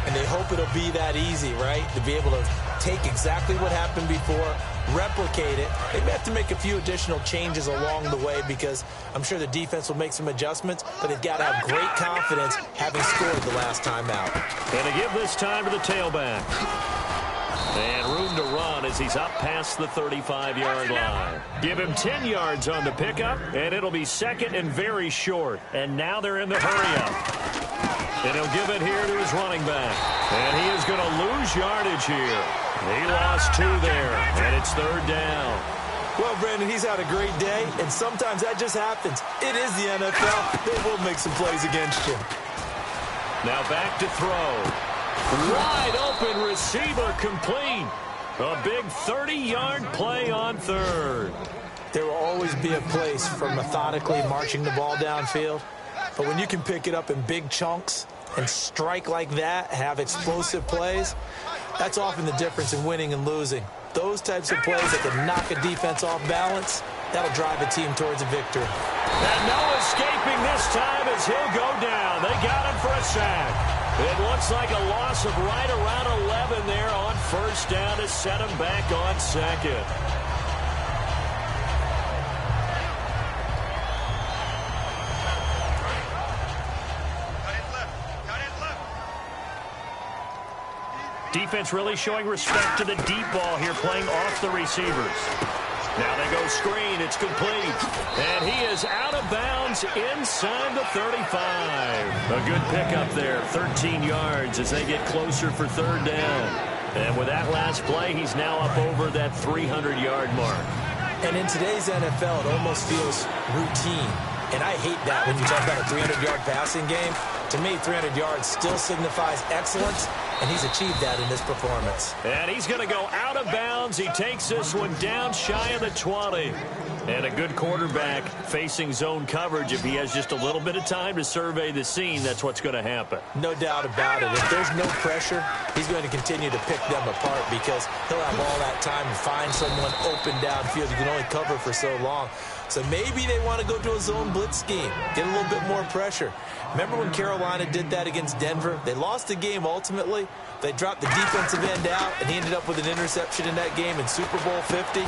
And they hope it'll be that easy, right? To be able to take exactly what happened before, replicate it. They may have to make a few additional changes along the way because I'm sure the defense will make some adjustments, but they've got to have great confidence having scored the last time out. And to give this time to the tailback. And room to run as he's up past the 35-yard line. Give him 10 yards on the pickup, and it'll be second and very short. And now they're in the hurry-up. And he'll give it here to his running back. And he is going to lose yardage here. He lost 2 there, and it's 3rd down. Well, Brandon, he's had a great day, and sometimes that just happens. It is the NFL. They will make some plays against you. Now back to throw. Wide open receiver complete. A big 30-yard play on 3rd. There will always be a place for methodically marching the ball downfield. But when you can pick it up in big chunks and strike like that, have explosive plays, that's often the difference in winning and losing. Those types of plays that can knock a defense off balance, that'll drive a team towards a victory. And no escaping this time as he'll go down. They got him for a sack. It looks like a loss of right around 11 there on first down to set him back on second. Defense really showing respect to the deep ball here, playing off the receivers. Now they go screen. It's complete. And he is out of bounds inside the 35. A good pickup there, 13 yards as they get closer for 3rd down. And with that last play, he's now up over that 300-yard mark. And in today's NFL, it almost feels routine. And I hate that when you talk about a 300-yard passing game. To me, 300 yards still signifies excellence, and he's achieved that in this performance. And he's going to go out of bounds. He takes this one down shy of the 20. And a good quarterback facing zone coverage. If he has just a little bit of time to survey the scene, that's what's going to happen. No doubt about it. If there's no pressure, he's going to continue to pick them apart because he'll have all that time to find someone open downfield. You can only cover for so long. So maybe they want to go to a zone blitz scheme, get a little bit more pressure. Remember when Carolina did that against Denver? They lost the game ultimately. They dropped the defensive end out, and he ended up with an interception in that game in Super Bowl 50.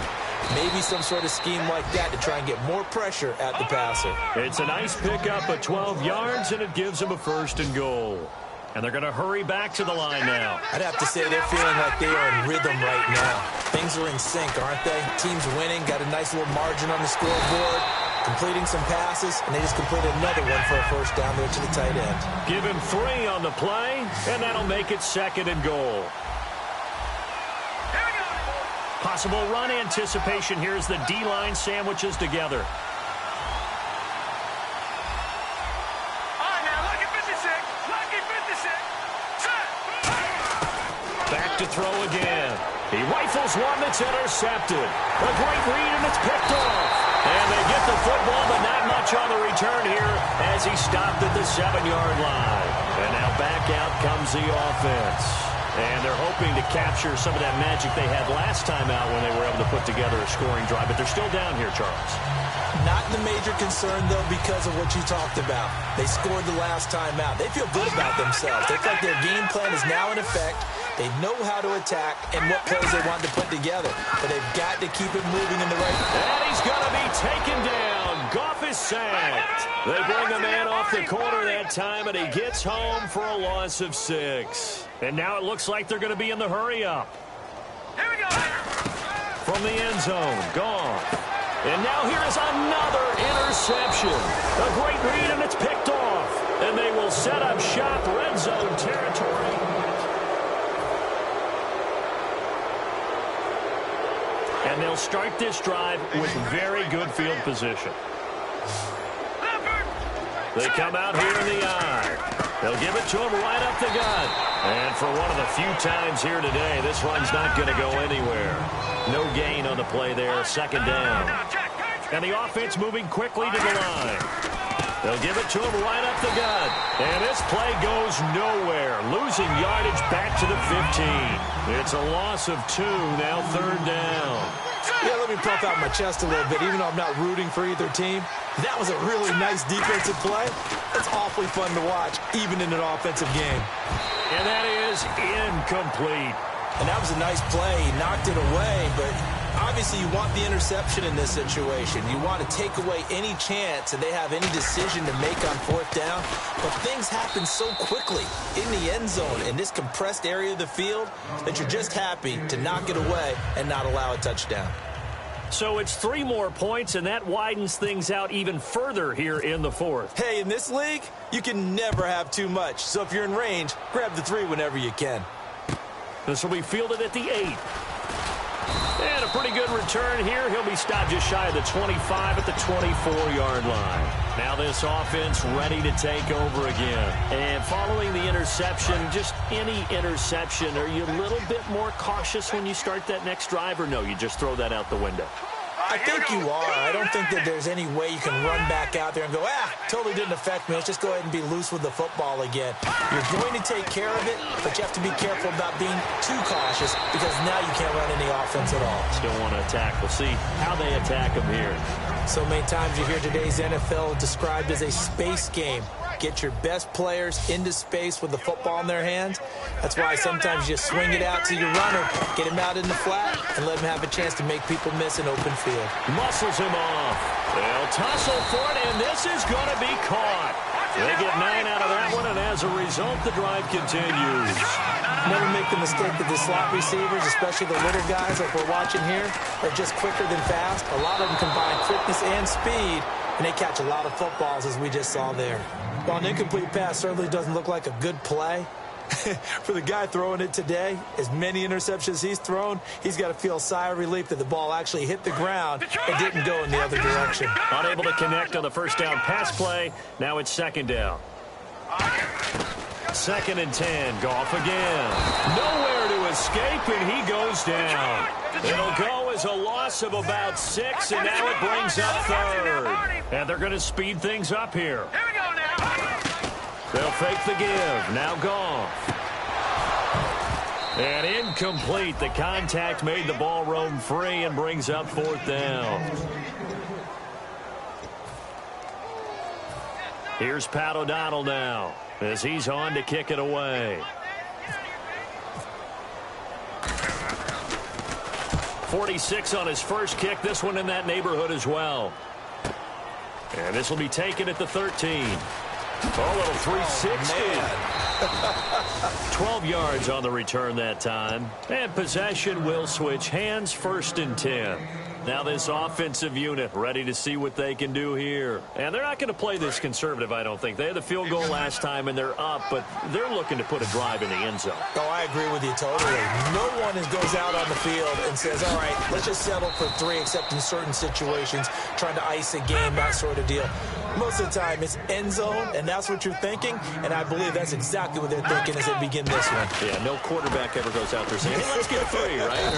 Maybe some sort of scheme like that to try and get more pressure at the passer. It's a nice pickup of 12 yards, and it gives him a 1st and goal. And they're going to hurry back to the line now. I'd have to say they're feeling like they are in rhythm right now. Things are in sync, aren't they? Team's winning, got a nice little margin on the scoreboard, completing some passes, and they just completed another one for a 1st down there to the tight end. Give him 3 on the play, and that'll make it 2nd and goal. Possible run anticipation here as the D-line sandwiches together. Back to throw again. He rifles one that's intercepted. A great read, and it's picked off. And they get the football, but not much on the return here as he stopped at the 7-yard line. And now back out comes the offense. And they're hoping to capture some of that magic they had last time out when they were able to put together a scoring drive. But they're still down here, Charles. Not the major concern, though, because of what you talked about. They scored the last time out. They feel good about themselves. They feel like their game plan is now in effect. They know how to attack and what plays they want to put together. But they've got to keep it moving in the right direction. And he's going to be taken down. Goff is sacked. They bring the man off the corner that time, and he gets home for a loss of 6. And now it looks like they're going to be in the hurry-up. Here we go. From the end zone, Goff. And now here is another interception. A great read, and it's picked off. And they will set up shop, red zone territory. And they'll start this drive with very good field position. They come out here in the eye. They'll give it to him right up the gut. And for one of the few times here today, this run's not going to go anywhere. No gain on the play there, 2nd down. And the offense moving quickly to the line. They'll give it to him right up the gut. And this play goes nowhere. Losing yardage back to the 15. It's a loss of 2, now 3rd down. Yeah, let me puff out my chest a little bit, even though I'm not rooting for either team. That was a really nice defensive play. It's awfully fun to watch, even in an offensive game. And that is incomplete. And that was a nice play. He knocked it away, but obviously you want the interception in this situation. You want to take away any chance that they have any decision to make on 4th down. But things happen so quickly in the end zone in this compressed area of the field that you're just happy to knock it away and not allow a touchdown. So it's 3 more points, and that widens things out even further here in the 4th. Hey, in this league, you can never have too much. So if you're in range, grab the 3 whenever you can. This will be fielded at the 8. And a pretty good return here. He'll be stopped just shy of the 25 at the 24-yard line. Now this offense ready to take over again. And following the interception, just any interception, are you a little bit more cautious when you start that next drive, or no, you just throw that out the window? I think you are. I don't think that there's any way you can run back out there and go, totally didn't affect me. Let's just go ahead and be loose with the football again. You're going to take care of it, but you have to be careful about being too cautious because now you can't run any offense at all. Still want to attack. We'll see how they attack them here. So many times you hear today's NFL described as a space game. Get your best players into space with the football in their hands. That's why sometimes you just swing it out to your runner, get him out in the flat, and let him have a chance to make people miss an open field. Muscles him off. They'll tussle for it, and this is going to be caught. They get 9 out of that one, and as a result, the drive continues. Never make the mistake that the slot receivers, especially the little guys like we're watching here, are just quicker than fast. A lot of them combine quickness and speed, and they catch a lot of footballs, as we just saw there. While an incomplete pass certainly doesn't look like a good play, For the guy throwing it today, as many interceptions he's thrown, he's got to feel a sigh of relief that the ball actually hit the ground and didn't go in the other direction. Unable to connect on the first down pass play. Now it's second down. 2nd and 10. Goff again. Nowhere to escape, and he goes down. It'll go as a loss of about 6, and now it brings up 3rd. And they're going to speed things up here. Here we go now. They'll fake the give. Now Goff. And incomplete. The contact made the ball roam free and brings up 4th down. Here's Pat O'Donnell now as he's on to kick it away. 46 on his first kick. This one in that neighborhood as well. And this will be taken at the 13. Oh, little 360. 12 yards on the return that time. And possession will switch hands, 1st and 10. Now this offensive unit ready to see what they can do here. And they're not going to play this conservative, I don't think. They had the field goal last time, and they're up, but they're looking to put a drive in the end zone. Oh, I agree with you totally. No one goes out on the field and says, all right, let's just settle for 3, except in certain situations, trying to ice a game, that sort of deal. Most of the time, it's end zone, and that's what you're thinking, and I believe that's exactly what they're thinking as they begin this one. Yeah, no quarterback ever goes out there saying, hey, let's get 3, right?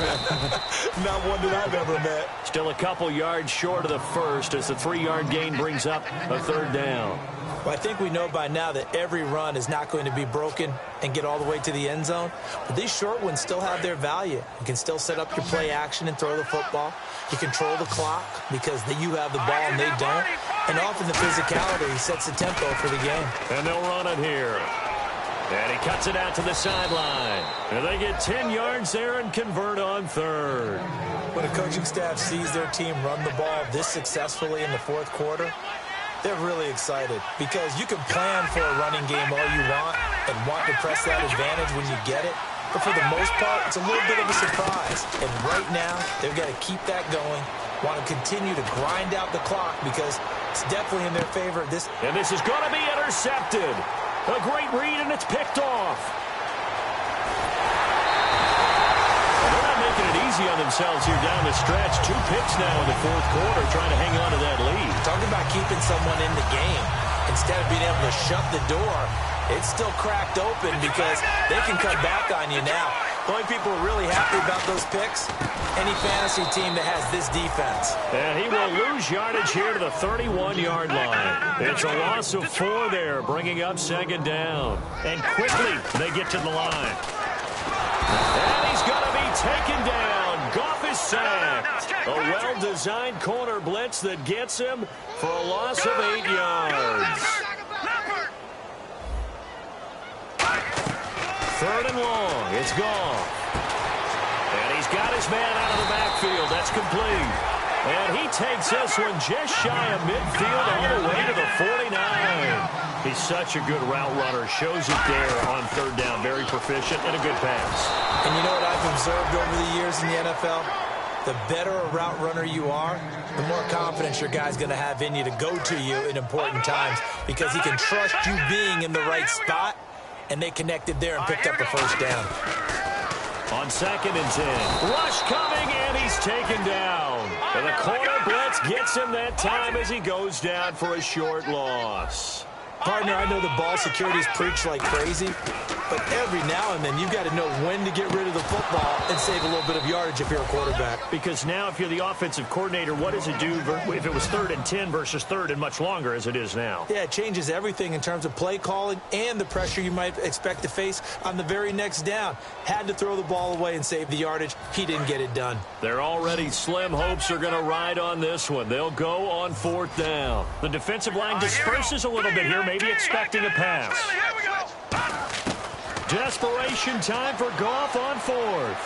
Not one that I've ever met. Still a couple yards short of the first as the 3-yard gain brings up a 3rd down. Well, I think we know by now that every run is not going to be broken and get all the way to the end zone. But these short ones still have their value. You can still set up your play action and throw the football. You control the clock because you have the ball and they don't. And often the physicality sets the tempo for the game. And they'll run it here. And he cuts it out to the sideline. And they get 10 yards there and convert on 3rd. When a coaching staff sees their team run the ball this successfully in the 4th quarter, they're really excited because you can plan for a running game all you want and want to press that advantage when you get it. But for the most part, it's a little bit of a surprise. And right now, they've got to keep that going, want to continue to grind out the clock because it's definitely in their favor. And this is going to be intercepted. A great read, and it's picked off. They're not making it easy on themselves here down the stretch. 2 picks now in the 4th quarter, trying to hang on to that lead. Talking about keeping someone in the game. Instead of being able to shut the door, it's still cracked open because they can come back on you now. The only people who are really happy about those picks, any fantasy team that has this defense. And he will lose yardage here to the 31-yard line. It's a loss of 4 there, bringing up 2nd down. And quickly, they get to the line. And he's going to be taken down. Goff is sacked. A well-designed corner blitz that gets him for a loss of 8 yards. 3rd and long. It's Goff. And he's got his man out of the backfield. That's complete. And he takes this one just shy of midfield all the way to the 49. He's such a good route runner. Shows it there on 3rd down. Very proficient and a good pass. And you know what I've observed over the years in the NFL? The better a route runner you are, the more confidence your guy's going to have in you to go to you in important times because he can trust you being in the right spot. And they connected there and picked up the 1st down. On 2nd and 10. Rush coming, and he's taken down. And the corner blitz gets him that time as he goes down for a short loss. Partner, I know the ball security's preached like crazy, but every now and then you've got to know when to get rid of the football and save a little bit of yardage if you're a quarterback. Because now if you're the offensive coordinator, what does it do if it was 3rd and 10 versus 3rd and much longer as it is now? Yeah, it changes everything in terms of play calling and the pressure you might expect to face on the very next down. Had to throw the ball away and save the yardage. He didn't get it done. Their already slim hopes are going to ride on this one. They'll go on 4th down. The defensive line disperses a little bit here, maybe expecting a pass. Desperation time for Goff on 4th.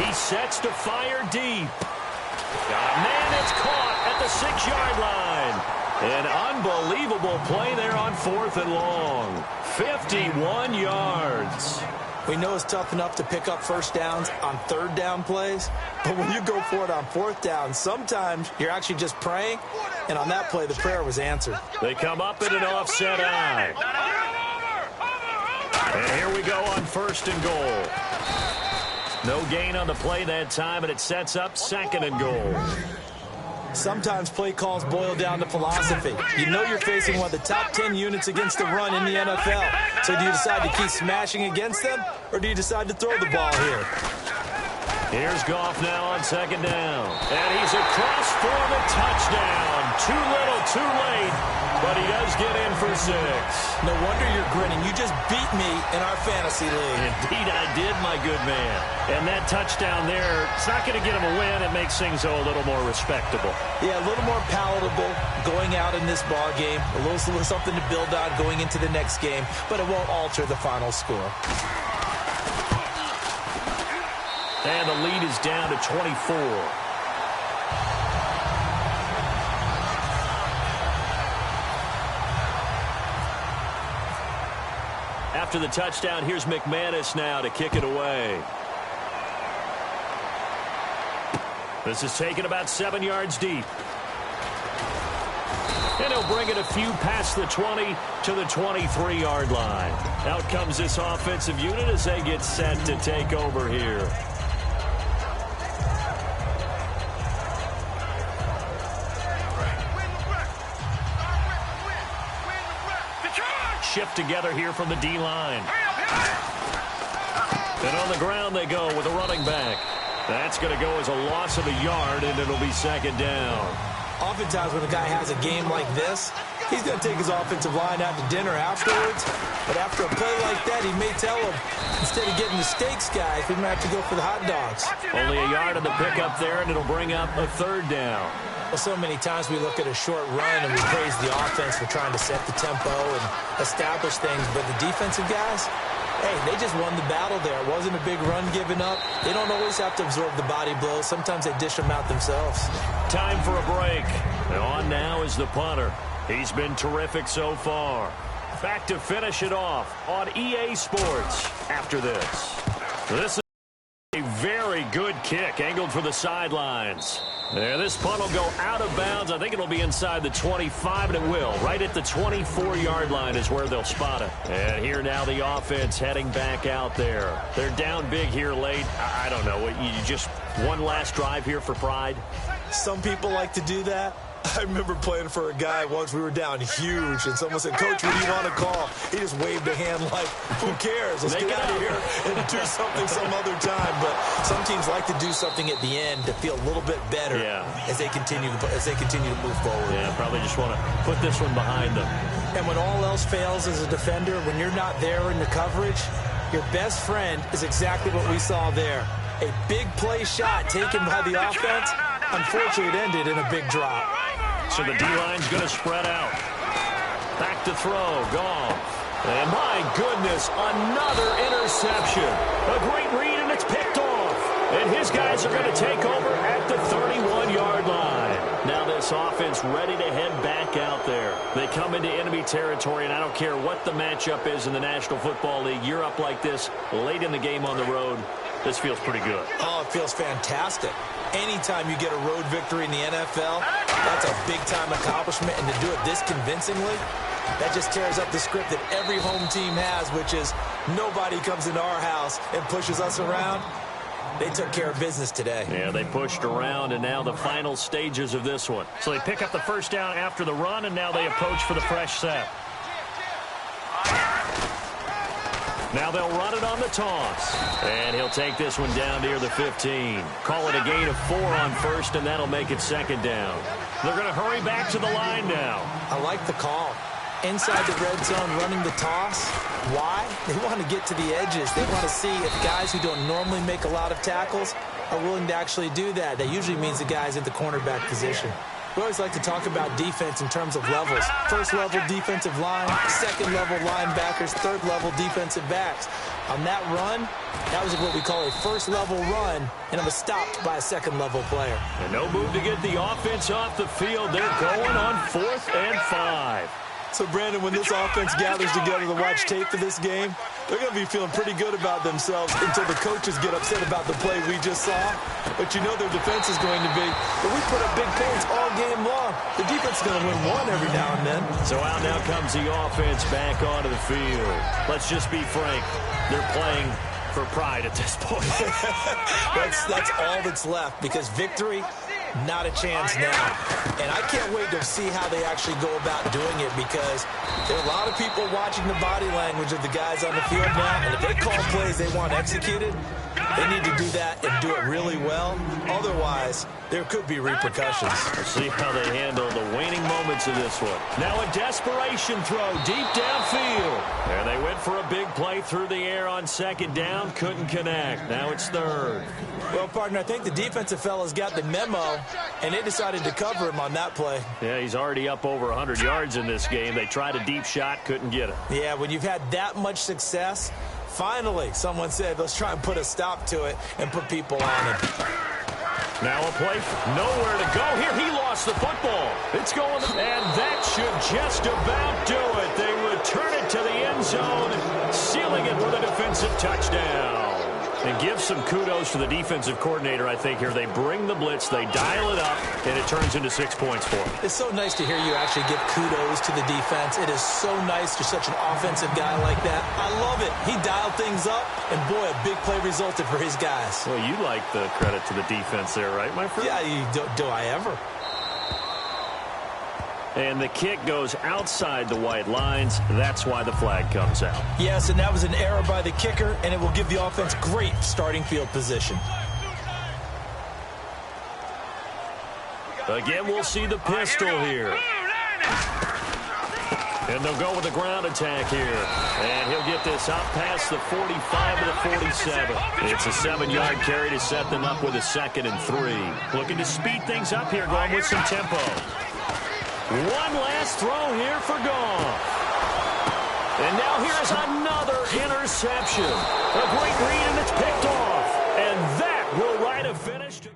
He sets to fire deep. Man, it's caught at the 6-yard line. An unbelievable play there on 4th and long. 51 yards. We know it's tough enough to pick up 1st downs on 3rd down plays, but when you go for it on 4th down, sometimes you're actually just praying, and on that play, the prayer was answered. They come up in an offset eye. And here we go on 1st and goal. No gain on the play that time, and it sets up 2nd and goal. Sometimes play calls boil down to philosophy. You know you're facing one of the top 10 units against the run in the NFL. So do you decide to keep smashing against them, or do you decide to throw the ball here? Here's Goff now on 2nd down. And he's across for the touchdown. Too little, too late, but he does get in for 6. No wonder you're grinning. You just beat me in our fantasy league. Indeed I did, my good man. And that touchdown there, it's not going to get him a win. It makes things, a little more respectable. Yeah, a little more palatable going out in this ball game. A little something to build on going into the next game, but it won't alter the final score. And the lead is down to 24. After the touchdown, here's McManus now to kick it away. This is taken about 7 yards deep. And he'll bring it a few past the 20 to the 23-yard line. Out comes this offensive unit as they get set to take over here. Shift together here from the D-line. And on the ground they go with a running back. That's going to go as a loss of a yard, and it'll be 2nd down. Oftentimes when a guy has a game like this, he's going to take his offensive line out to dinner afterwards. But after a play like that, he may tell him, instead of getting the steaks, guys, we might have to go for the hot dogs. Only a yard on the pickup there, and it'll bring up a 3rd down. Well, so many times we look at a short run and we praise the offense for trying to set the tempo and establish things. But the defensive guys, hey, they just won the battle there. It wasn't a big run given up. They don't always have to absorb the body blows. Sometimes they dish them out themselves. Time for a break. And on now is the punter. He's been terrific so far. Back to finish it off on EA Sports after this. This is a very good kick, angled for the sidelines. There, this punt will go out of bounds. I think it'll be inside the 25, and it will. Right at the 24-yard line is where they'll spot it. And here now the offense heading back out there. They're down big here late. I don't know. You just one last drive here for pride? Some people like to do that. I remember playing for a guy once. We were down huge, and someone said, "Coach, what do you want to call?" He just waved a hand like, "Who cares? Let's get out of here and do something some other time." But some teams like to do something at the end to feel a little bit better as they continue to move forward. Yeah, probably just want to put this one behind them. And when all else fails as a defender, when you're not there in the coverage, your best friend is exactly what we saw there. A big play shot taken by the offense. Unfortunately, it ended in a big drop. So the D-line's going to spread out. Back to throw. Goff. And my goodness, another interception. A great read, and it's picked off. And his guys are going to take over at the 31-yard line. Now this offense ready to head back out there. They come into enemy territory, and I don't care what the matchup is in the National Football League. You're up like this late in the game on the road. This feels pretty good. Oh, it feels fantastic. Anytime you get a road victory in the NFL, that's a big-time accomplishment. And to do it this convincingly, that just tears up the script that every home team has, which is nobody comes into our house and pushes us around. They took care of business today. Yeah, they pushed around, and now the final stages of this one. So they pick up the 1st down after the run, and now they approach for the fresh set. Now they'll run it on the toss. And he'll take this one down near the 15. Call it a gain of 4 on 1st, and that'll make it 2nd down. They're going to hurry back to the line now. I like the call. Inside the red zone, running the toss. Why? They want to get to the edges. They want to see if guys who don't normally make a lot of tackles are willing to actually do that. That usually means the guys at the cornerback position. We always like to talk about defense in terms of levels. 1st level defensive line, 2nd level linebackers, 3rd level defensive backs. On that run, that was what we call a 1st level run, and it was stopped by a 2nd level player. And no move to get the offense off the field. They're going on 4th and 5. So, Brandon, when this offense gathers together to watch tape for this game, they're going to be feeling pretty good about themselves until the coaches get upset about the play we just saw. But you know their defense is going to be, but we put up big points all game long. The defense is going to win one every now and then. So out now comes the offense back onto the field. Let's just be frank. They're playing for pride at this point. That's all that's left, because victory, not a chance now. And I can't wait to see how they actually go about doing it, because there are a lot of people watching the body language of the guys on the field now, and if they call plays they want executed, they need to do that and do it really well. Otherwise, there could be repercussions. We'll see how they handle the waning moments of this one. Now a desperation throw deep downfield. And they went for a big play through the air on second down. Couldn't connect. Now it's third. Well, partner, I think the defensive fellas got the memo, and they decided to cover him on that play. Yeah, he's already up over 100 yards in this game. They tried a deep shot, couldn't get it. Yeah, when you've had that much success, finally someone said, let's try and put a stop to it and put people on him. Now a play, nowhere to go. Here, he lost the football. It's going, and that should just about do it. They return it to the end zone, sealing it with a defensive touchdown. And give some kudos to the defensive coordinator, I think, here. They bring the blitz, they dial it up, and it turns into 6 points for them. It's so nice to hear you actually give kudos to the defense. It is so nice. You're such an offensive guy like that. I love it. He dialed things up, and boy, a big play resulted for his guys. Well, you like the credit to the defense there, right, my friend? Yeah, do I ever? And the kick goes outside the white lines. That's why the flag comes out. Yes, and that was an error by the kicker, and it will give the offense great starting field position. Again, we'll see the pistol here. And they'll go with the ground attack here. And he'll get this up past the 45 to the 47. It's a 7-yard carry to set them up with a 2nd and 3. Looking to speed things up here, going with some tempo. One last throw here for Goff. And now here's another interception. A great read, and it's picked off. And that will write a finish to